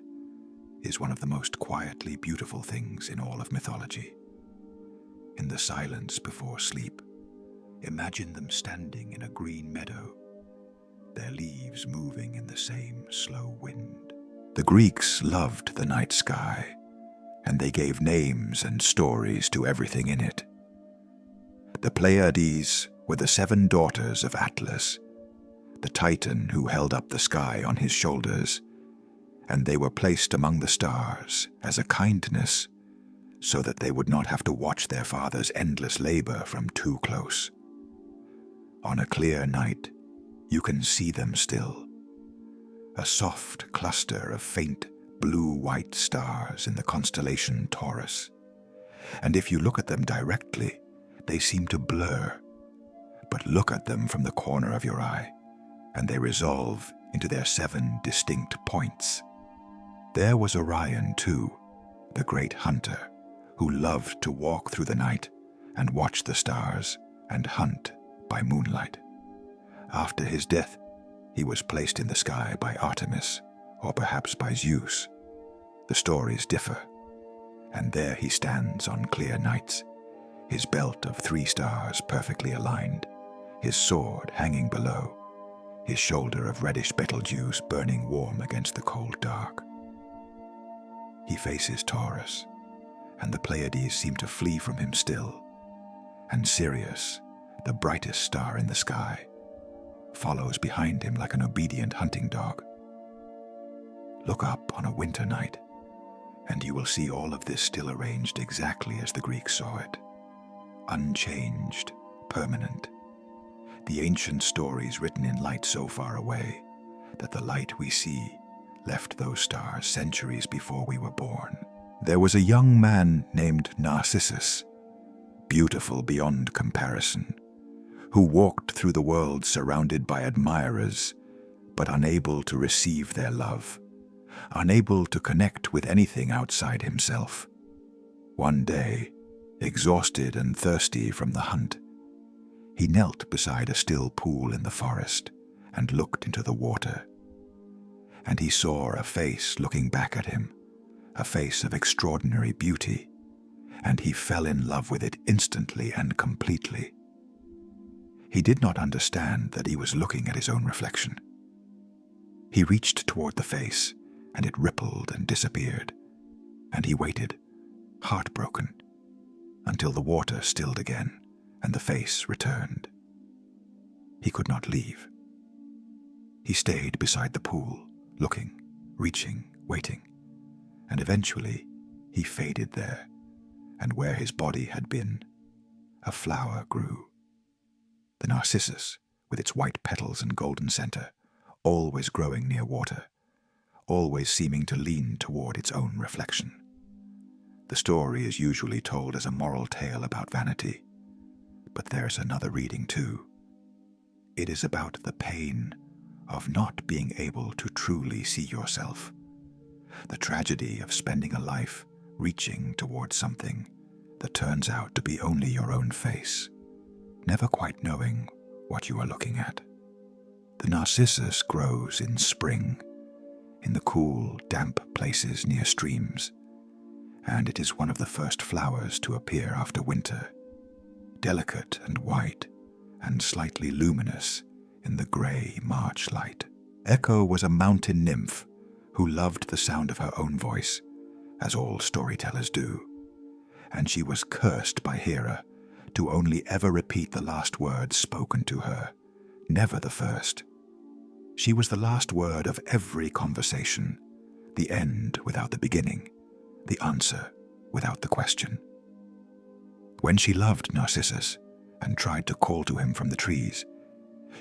is one of the most quietly beautiful things in all of mythology. In the silence before sleep, imagine them standing in a green meadow, their leaves moving in the same slow wind. The Greeks loved the night sky, and they gave names and stories to everything in it. The Pleiades were the 7 daughters of Atlas, the Titan who held up the sky on his shoulders, and they were placed among the stars as a kindness so that they would not have to watch their father's endless labor from too close. On a clear night, you can see them still, a soft cluster of faint blue-white stars in the constellation Taurus, and if you look at them directly, they seem to blur, but look at them from the corner of your eye, and they resolve into their 7 distinct points. There was Orion, too, the great hunter, who loved to walk through the night and watch the stars and hunt by moonlight. After his death, he was placed in the sky by Artemis, or perhaps by Zeus. The stories differ, and there he stands on clear nights, his belt of 3 stars perfectly aligned, his sword hanging below, his shoulder of reddish Betelgeuse burning warm against the cold dark. He faces Taurus, and the Pleiades seem to flee from him still, and Sirius, the brightest star in the sky, follows behind him like an obedient hunting dog. Look up on a winter night, and you will see all of this still arranged exactly as the Greeks saw it, unchanged, permanent. The ancient stories written in light so far away that the light we see left those stars centuries before we were born. There was a young man named Narcissus, beautiful beyond comparison, who walked through the world surrounded by admirers, but unable to receive their love, unable to connect with anything outside himself. One day, exhausted and thirsty from the hunt, he knelt beside a still pool in the forest and looked into the water. And he saw a face looking back at him, a face of extraordinary beauty, and he fell in love with it instantly and completely. He did not understand that he was looking at his own reflection. He reached toward the face, and it rippled and disappeared, and he waited, heartbroken, until the water stilled again and the face returned. He could not leave. He stayed beside the pool, looking, reaching, waiting, and eventually he faded there, and where his body had been, a flower grew. The narcissus, with its white petals and golden center, always growing near water, always seeming to lean toward its own reflection. The story is usually told as a moral tale about vanity, but there's another reading too. It is about the pain of not being able to truly see yourself, the tragedy of spending a life reaching towards something that turns out to be only your own face, never quite knowing what you are looking at. The narcissus grows in spring, in the cool, damp places near streams, and it is one of the first flowers to appear after winter, delicate and white and slightly luminous in the gray March light. Echo was a mountain nymph who loved the sound of her own voice, as all storytellers do, and she was cursed by Hera to only ever repeat the last words spoken to her, never the first. She was the last word of every conversation, the end without the beginning, the answer without the question. When she loved Narcissus and tried to call to him from the trees,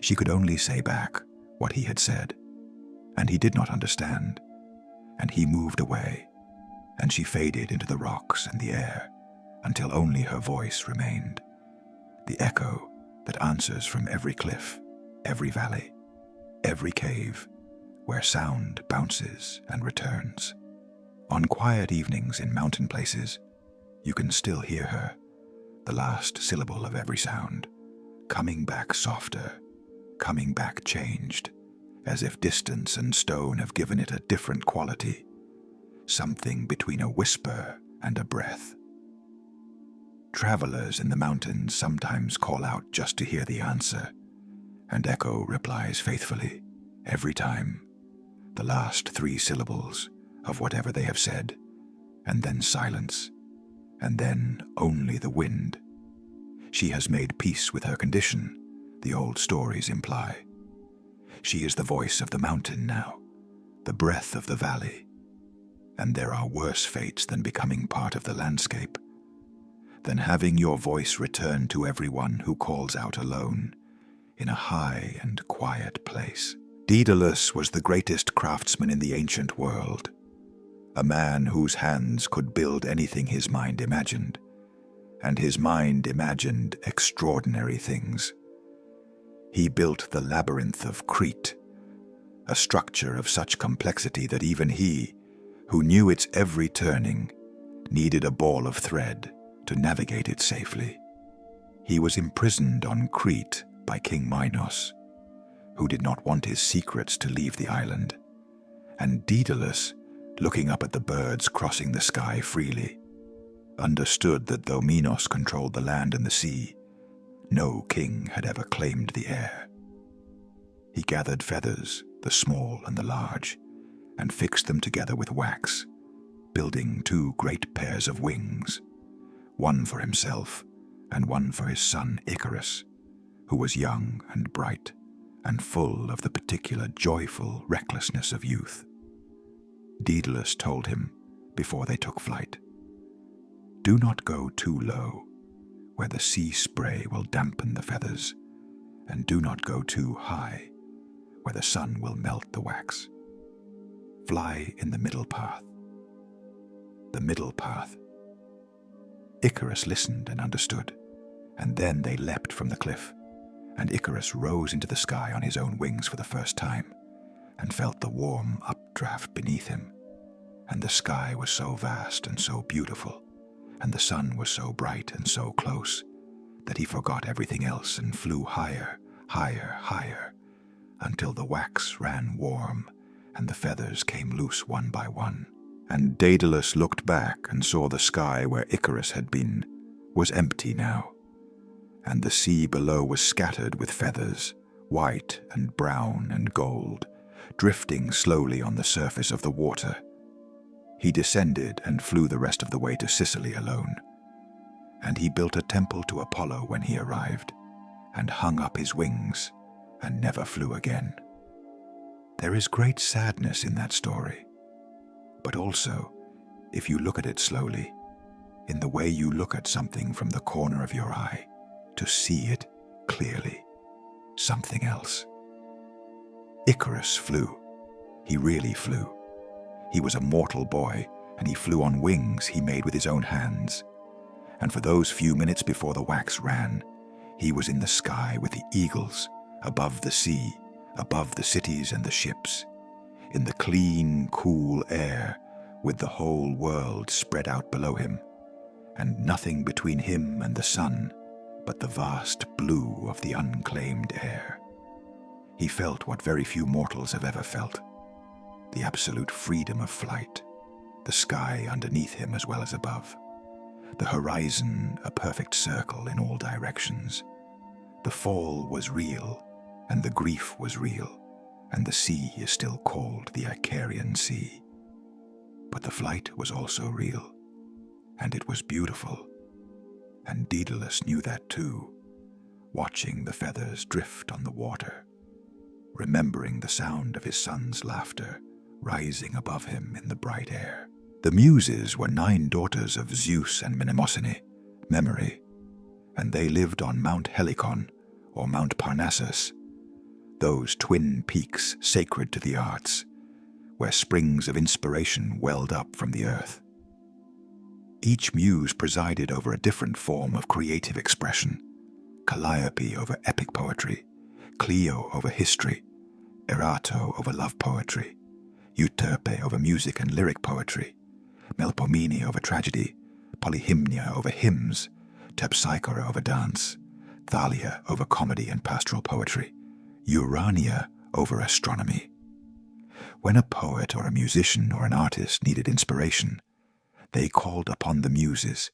she could only say back what he had said, and he did not understand, and he moved away, and she faded into the rocks and the air until only her voice remained, the echo that answers from every cliff, every valley, every cave, where sound bounces and returns. On quiet evenings in mountain places, you can still hear her, the last syllable of every sound, coming back softer, coming back changed, as if distance and stone have given it a different quality, something between a whisper and a breath. Travelers in the mountains sometimes call out just to hear the answer, and Echo replies faithfully, every time, the last 3 syllables of whatever they have said, and then silence, and then only the wind. She has made peace with her condition, the old stories imply. She is the voice of the mountain now, the breath of the valley, and there are worse fates than becoming part of the landscape, than having your voice return to everyone who calls out alone in a high and quiet place. Daedalus was the greatest craftsman in the ancient world, a man whose hands could build anything his mind imagined, and his mind imagined extraordinary things. He built the labyrinth of Crete, a structure of such complexity that even he, who knew its every turning, needed a ball of thread to navigate it safely. He was imprisoned on Crete by King Minos, who did not want his secrets to leave the island, and Daedalus, looking up at the birds crossing the sky freely, understood that though Minos controlled the land and the sea, no king had ever claimed the air. He gathered feathers, the small and the large, and fixed them together with wax, building 2 great pairs of wings, one for himself and one for his son Icarus, who was young and bright and full of the particular joyful recklessness of youth. Daedalus told him before they took flight, "Do not go too low, where the sea spray will dampen the feathers, and do not go too high, where the sun will melt the wax. Fly in the middle path." The middle path. Icarus listened and understood, and then they leapt from the cliff, and Icarus rose into the sky on his own wings for the first time, and felt the warm updraft beneath him, and the sky was so vast and so beautiful, and the sun was so bright and so close, that he forgot everything else and flew higher, higher, higher, until the wax ran warm, and the feathers came loose one by one. And Daedalus looked back and saw the sky where Icarus had been was empty now, and the sea below was scattered with feathers, white and brown and gold, drifting slowly on the surface of the water. He descended and flew the rest of the way to Sicily alone, and he built a temple to Apollo when he arrived, and hung up his wings, and never flew again. There is great sadness in that story, but also, if you look at it slowly, in the way you look at something from the corner of your eye, to see it clearly, something else. Icarus flew. He really flew. He was a mortal boy, and he flew on wings he made with his own hands. And for those few minutes before the wax ran, he was in the sky with the eagles, above the sea, above the cities and the ships, in the clean, cool air, with the whole world spread out below him, and nothing between him and the sun but the vast blue of the unclaimed air. He felt what very few mortals have ever felt, the absolute freedom of flight, the sky underneath him as well as above, the horizon a perfect circle in all directions. The fall was real, and the grief was real, and the sea is still called the Icarian Sea. But the flight was also real, and it was beautiful, and Daedalus knew that too, watching the feathers drift on the water, remembering the sound of his son's laughter rising above him in the bright air. The Muses were 9 daughters of Zeus and Mnemosyne, Memory, and they lived on Mount Helicon, or Mount Parnassus, those twin peaks sacred to the arts, where springs of inspiration welled up from the earth. Each muse presided over a different form of creative expression: Calliope over epic poetry, Clio over history, Erato over love poetry, Euterpe over music and lyric poetry, Melpomene over tragedy, Polyhymnia over hymns, Terpsichore over dance, Thalia over comedy and pastoral poetry, Urania over astronomy. When a poet or a musician or an artist needed inspiration, they called upon the muses,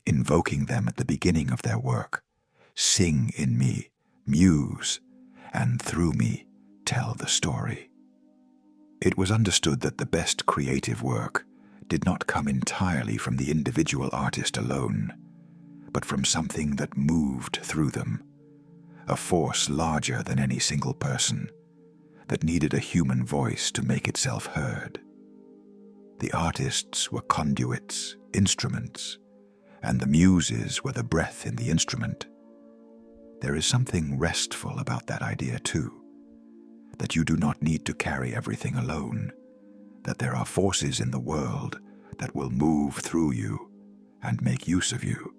invoking them at the beginning of their work. Sing in me, muse, and through me tell the story. It was understood that the best creative work did not come entirely from the individual artist alone, but from something that moved through them, a force larger than any single person, that needed a human voice to make itself heard. The artists were conduits, instruments, and the muses were the breath in the instrument. There is something restful about that idea too, that you do not need to carry everything alone, that there are forces in the world that will move through you and make use of you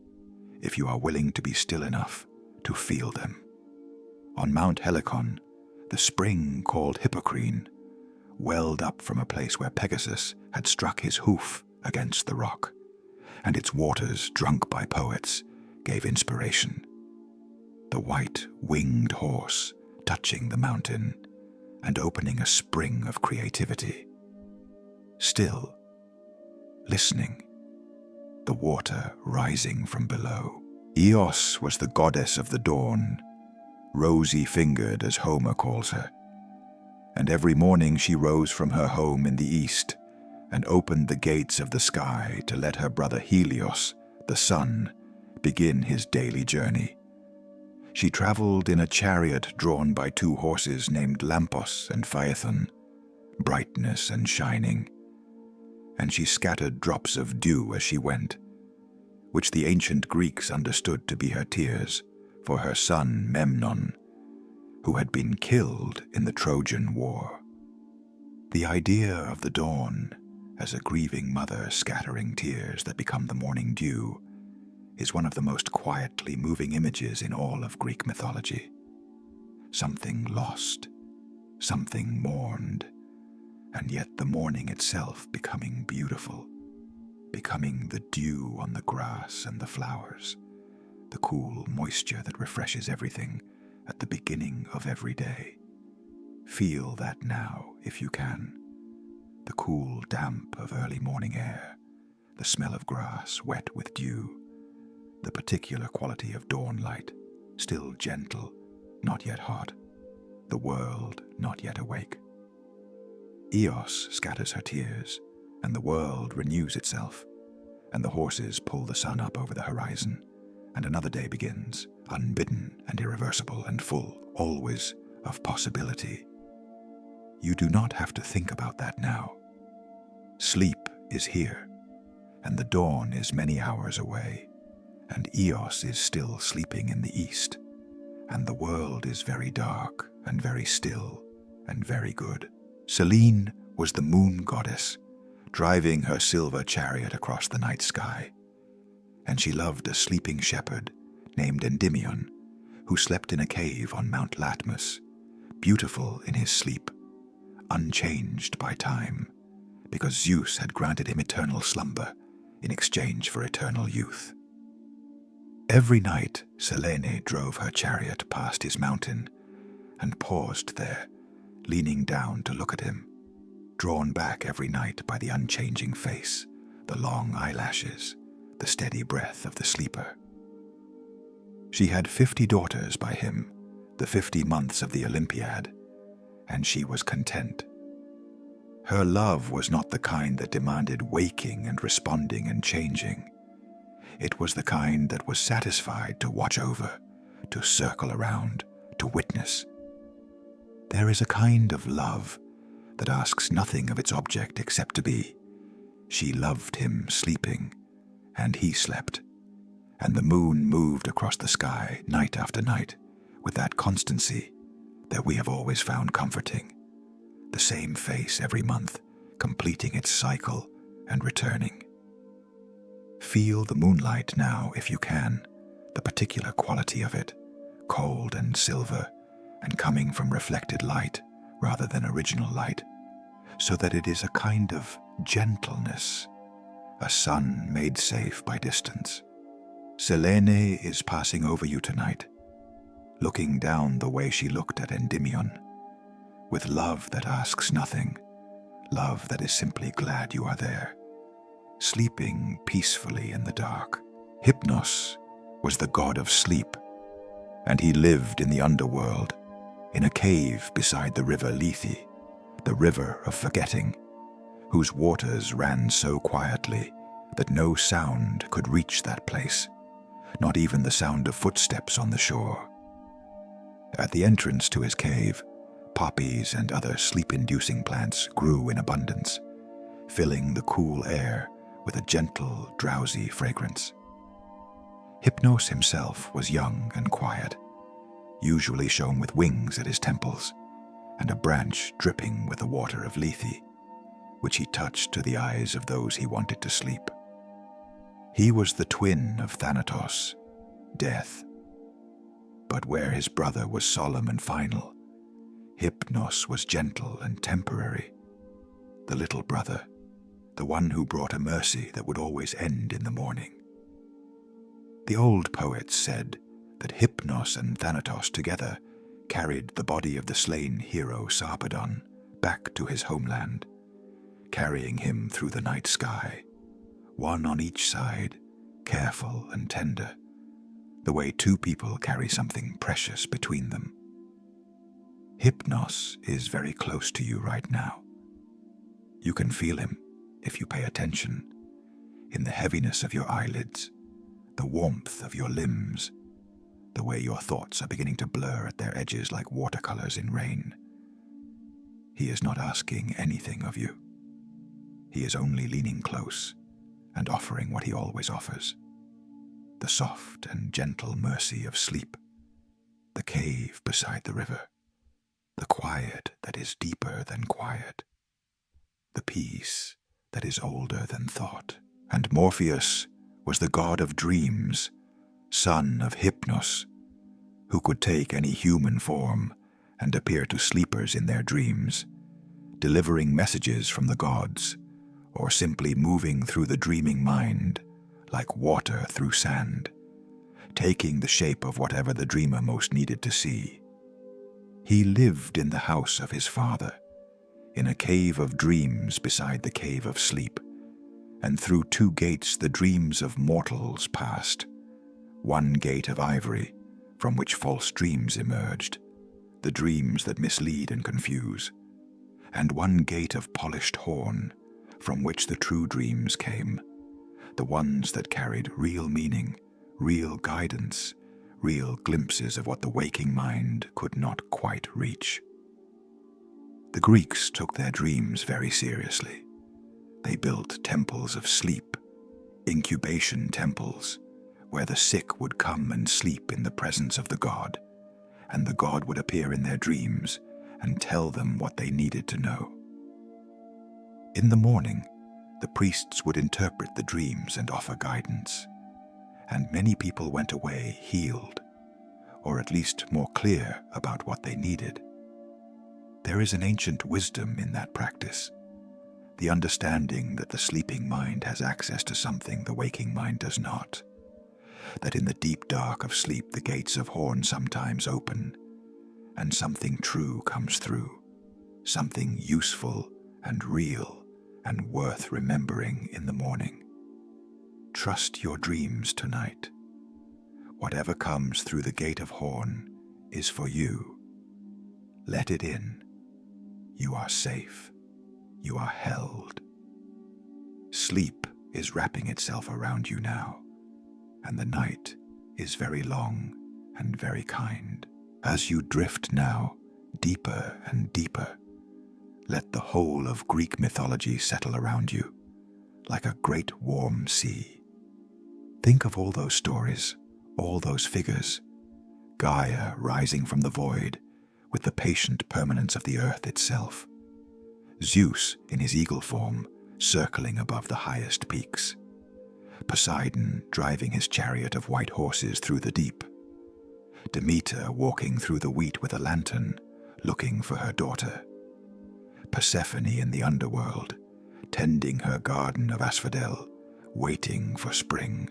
if you are willing to be still enough to feel them. On Mount Helicon, the spring called Hippocrene welled up from a place where Pegasus had struck his hoof against the rock, and its waters, drunk by poets, gave inspiration. The white, winged horse touching the mountain and opening a spring of creativity. Still, listening, the water rising from below. Eos was the goddess of the dawn, rosy-fingered as Homer calls her, and every morning she rose from her home in the east and opened the gates of the sky to let her brother Helios, the sun, begin his daily journey. She traveled in a chariot drawn by two horses named Lampos and Phaethon, brightness and shining, and she scattered drops of dew as she went, which the ancient Greeks understood to be her tears for her son Memnon, who had been killed in the Trojan War. The idea of the dawn as a grieving mother scattering tears that become the morning dew is one of the most quietly moving images in all of Greek mythology. Something lost, something mourned, and yet the morning itself becoming beautiful, becoming the dew on the grass and the flowers, the cool moisture that refreshes everything at the beginning of every day. Feel that now, if you can. The cool damp of early morning air, the smell of grass wet with dew, the particular quality of dawn light, still gentle, not yet hot, the world not yet awake. Eos scatters her tears, and the world renews itself, and the horses pull the sun up over the horizon, and another day begins, unbidden and irreversible and full, always, of possibility. You do not have to think about that now. Sleep is here, and the dawn is many hours away, and Eos is still sleeping in the east, and the world is very dark and very still and very good. Selene was the moon goddess, driving her silver chariot across the night sky, and she loved a sleeping shepherd named Endymion, who slept in a cave on Mount Latmus, beautiful in his sleep, unchanged by time, because Zeus had granted him eternal slumber in exchange for eternal youth. Every night Selene drove her chariot past his mountain and paused there, leaning down to look at him, drawn back every night by the unchanging face, the long eyelashes, the steady breath of the sleeper. She had 50 daughters by him, the 50 months of the Olympiad, and she was content. Her love was not the kind that demanded waking and responding and changing. It was the kind that was satisfied to watch over, to circle around, to witness. There is a kind of love that asks nothing of its object except to be. She loved him sleeping, and he slept, and the moon moved across the sky night after night with that constancy that we have always found comforting. The same face every month, completing its cycle and returning. Feel the moonlight now if you can, the particular quality of it, cold and silver, and coming from reflected light rather than original light, so that it is a kind of gentleness, a sun made safe by distance. Selene is passing over you tonight, looking down the way she looked at Endymion, with love that asks nothing, love that is simply glad you are there, sleeping peacefully in the dark. Hypnos was the god of sleep, and he lived in the underworld, in a cave beside the river Lethe, the river of forgetting, whose waters ran so quietly that no sound could reach that place, not even the sound of footsteps on the shore. At the entrance to his cave, poppies and other sleep-inducing plants grew in abundance, filling the cool air with a gentle, drowsy fragrance. Hypnos himself was young and quiet, usually shown with wings at his temples, and a branch dripping with the water of Lethe, which he touched to the eyes of those he wanted to sleep. He was the twin of Thanatos, death. But where his brother was solemn and final, Hypnos was gentle and temporary, the little brother, the one who brought a mercy that would always end in the morning. The old poets said that Hypnos and Thanatos together carried the body of the slain hero Sarpedon back to his homeland, carrying him through the night sky, one on each side, careful and tender, the way two people carry something precious between them. Hypnos is very close to you right now. You can feel him, if you pay attention, in the heaviness of your eyelids, the warmth of your limbs, the way your thoughts are beginning to blur at their edges like watercolors in rain. He is not asking anything of you. He is only leaning close and offering what he always offers, the soft and gentle mercy of sleep, the cave beside the river, the quiet that is deeper than quiet, the peace that is older than thought. And Morpheus was the god of dreams, son of Hypnos, who could take any human form and appear to sleepers in their dreams, delivering messages from the gods, or simply moving through the dreaming mind like water through sand, taking the shape of whatever the dreamer most needed to see. He lived in the house of his father, in a cave of dreams beside the cave of sleep, and through two gates the dreams of mortals passed, one gate of ivory, from which false dreams emerged, the dreams that mislead and confuse, and one gate of polished horn, from which the true dreams came, the ones that carried real meaning, real guidance, real glimpses of what the waking mind could not quite reach. The Greeks took their dreams very seriously. They built temples of sleep, incubation temples, where the sick would come and sleep in the presence of the god, and the god would appear in their dreams and tell them what they needed to know. In the morning, the priests would interpret the dreams and offer guidance, and many people went away healed, or at least more clear about what they needed. There is an ancient wisdom in that practice, the understanding that the sleeping mind has access to something the waking mind does not, that in the deep dark of sleep the gates of horn sometimes open, and something true comes through, something useful and real and worth remembering in the morning. Trust your dreams tonight. Whatever comes through the gate of horn is for you. Let it in. You are safe. You are held. Sleep is wrapping itself around you now, and the night is very long and very kind. As you drift now, deeper and deeper, let the whole of Greek mythology settle around you, like a great warm sea. Think of all those stories, all those figures, Gaia rising from the void with the patient permanence of the earth itself, Zeus in his eagle form circling above the highest peaks, Poseidon driving his chariot of white horses through the deep, Demeter walking through the wheat with a lantern, looking for her daughter, Persephone in the underworld, tending her garden of asphodel, waiting for spring,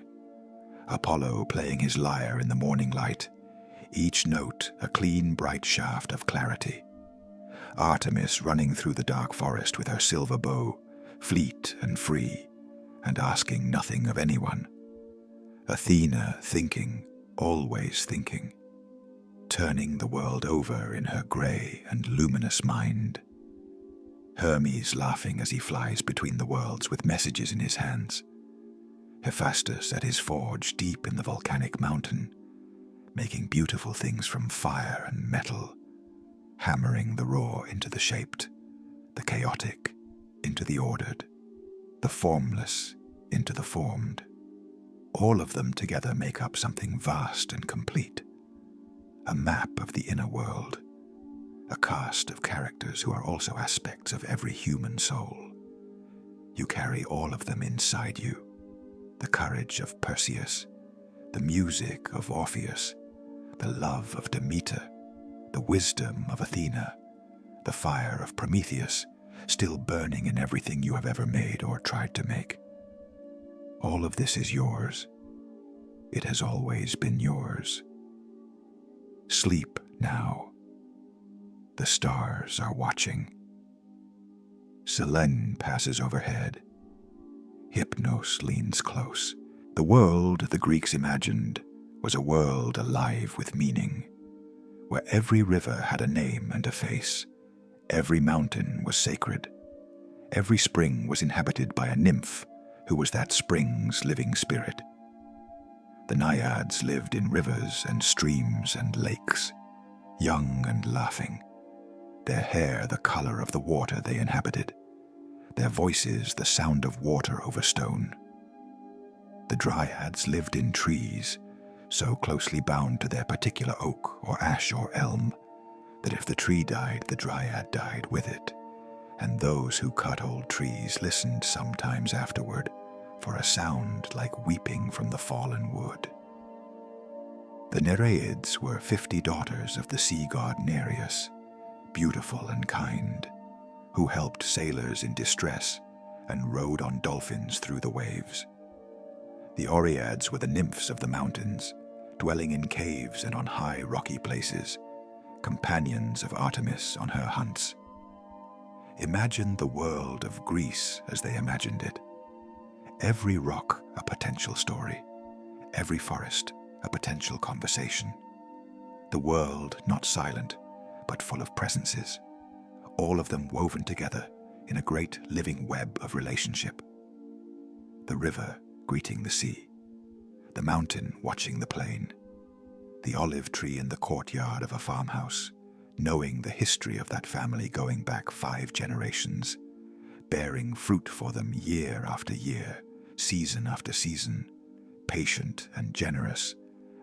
Apollo playing his lyre in the morning light, each note a clean, bright shaft of clarity, Artemis running through the dark forest with her silver bow, fleet and free, and asking nothing of anyone. Athena thinking, always thinking, turning the world over in her grey and luminous mind. Hermes laughing as he flies between the worlds with messages in his hands. Hephaestus at his forge deep in the volcanic mountain, making beautiful things from fire and metal, hammering the raw into the shaped, the chaotic into the ordered, the formless into the formed. All of them together make up something vast and complete, a map of the inner world, a cast of characters who are also aspects of every human soul. You carry all of them inside you, the courage of Perseus, the music of Orpheus, the love of Demeter, the wisdom of Athena, the fire of Prometheus, still burning in everything you have ever made or tried to make. All of this is yours. It has always been yours. Sleep now. The stars are watching. Selene passes overhead. Hypnos leans close. The world the Greeks imagined was a world alive with meaning, where every river had a name and a face, every mountain was sacred, every spring was inhabited by a nymph who was that spring's living spirit. The naiads lived in rivers and streams and lakes, young and laughing, their hair the color of the water they inhabited, their voices the sound of water over stone. The dryads lived in trees, so closely bound to their particular oak or ash or elm, that if the tree died, the dryad died with it, and those who cut old trees listened sometimes afterward for a sound like weeping from the fallen wood. The Nereids were 50 daughters of the sea god Nereus, beautiful and kind, who helped sailors in distress and rode on dolphins through the waves. The Oreads were the nymphs of the mountains, dwelling in caves and on high rocky places, companions of Artemis on her hunts. Imagine the world of Greece as they imagined it. Every rock a potential story, every forest a potential conversation. The world not silent, but full of presences, all of them woven together in a great living web of relationship. The river greeting the sea, the mountain watching the plain, the olive tree in the courtyard of a farmhouse, knowing the history of that family going back 5 generations, bearing fruit for them year after year, season after season, patient and generous,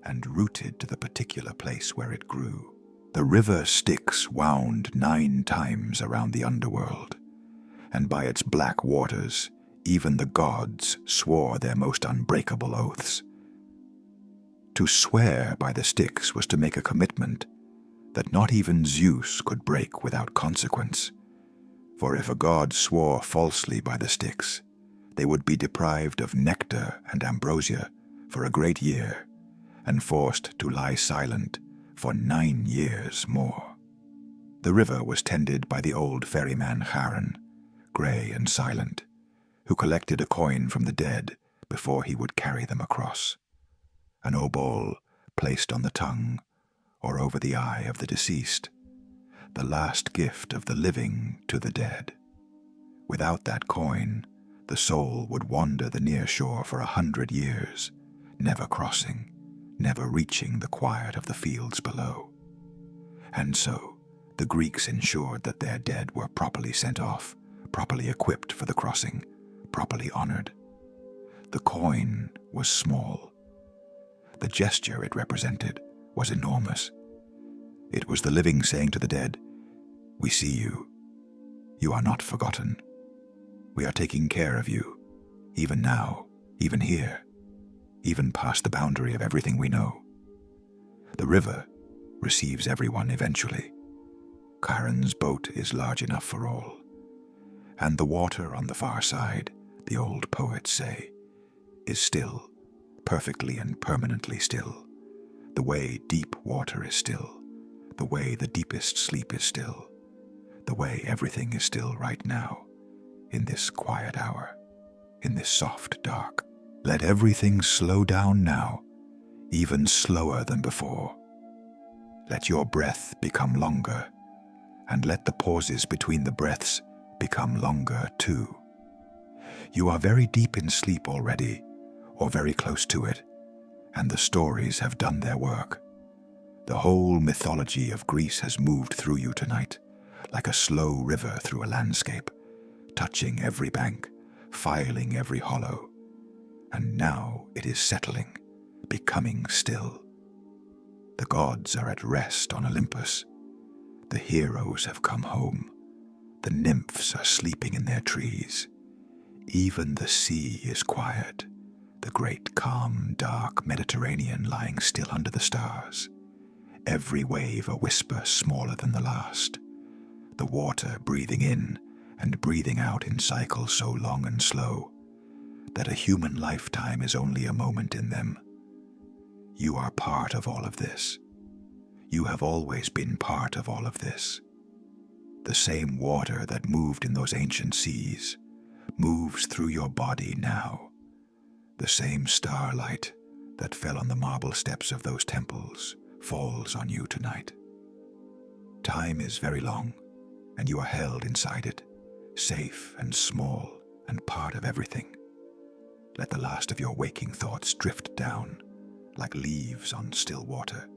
and rooted to the particular place where it grew. The river Styx wound 9 times around the underworld, and by its black waters even the gods swore their most unbreakable oaths. To swear by the Styx was to make a commitment that not even Zeus could break without consequence, for if a god swore falsely by the Styx, they would be deprived of nectar and ambrosia for a great year, and forced to lie silent for 9 years more. The river was tended by the old ferryman Charon, grey and silent, who collected a coin from the dead before he would carry them across. An obol placed on the tongue or over the eye of the deceased, the last gift of the living to the dead. Without that coin, the soul would wander the near shore for 100 years, never crossing, never reaching the quiet of the fields below. And so, the Greeks ensured that their dead were properly sent off, properly equipped for the crossing, properly honored. The coin was small. The gesture it represented was enormous. It was the living saying to the dead, "We see you. You are not forgotten. We are taking care of you, even now, even here, even past the boundary of everything we know." The river receives everyone eventually. Charon's boat is large enough for all. And the water on the far side, the old poets say, is still, perfectly and permanently still, the way deep water is still, the way the deepest sleep is still, the way everything is still right now, in this quiet hour, in this soft dark. Let everything slow down now, even slower than before. Let your breath become longer, and let the pauses between the breaths become longer too. You are very deep in sleep already, or very close to it, and the stories have done their work. The whole mythology of Greece has moved through you tonight, like a slow river through a landscape, touching every bank, filing every hollow. And now it is settling, becoming still. The gods are at rest on Olympus. The heroes have come home. The nymphs are sleeping in their trees. Even the sea is quiet, the great calm, dark Mediterranean lying still under the stars. Every wave a whisper smaller than the last. The water breathing in and breathing out in cycles so long and slow that a human lifetime is only a moment in them. You are part of all of this. You have always been part of all of this. The same water that moved in those ancient seas moves through your body now. The same starlight that fell on the marble steps of those temples falls on you tonight. Time is very long, and you are held inside it, safe and small and part of everything. Let the last of your waking thoughts drift down, like leaves on still water,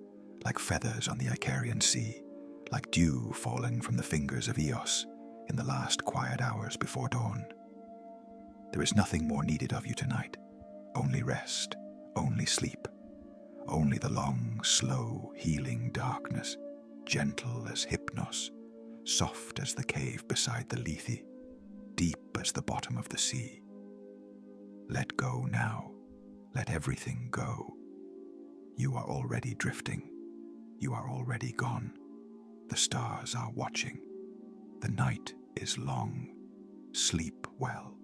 like feathers on the Icarian Sea, like dew falling from the fingers of Eos in the last quiet hours before dawn. There is nothing more needed of you tonight, only rest, only sleep, only the long, slow, healing darkness, gentle as Hypnos, soft as the cave beside the Lethe, deep as the bottom of the sea. Let go now, let everything go. You are already drifting, you are already gone. The stars are watching. The night is long. Sleep well.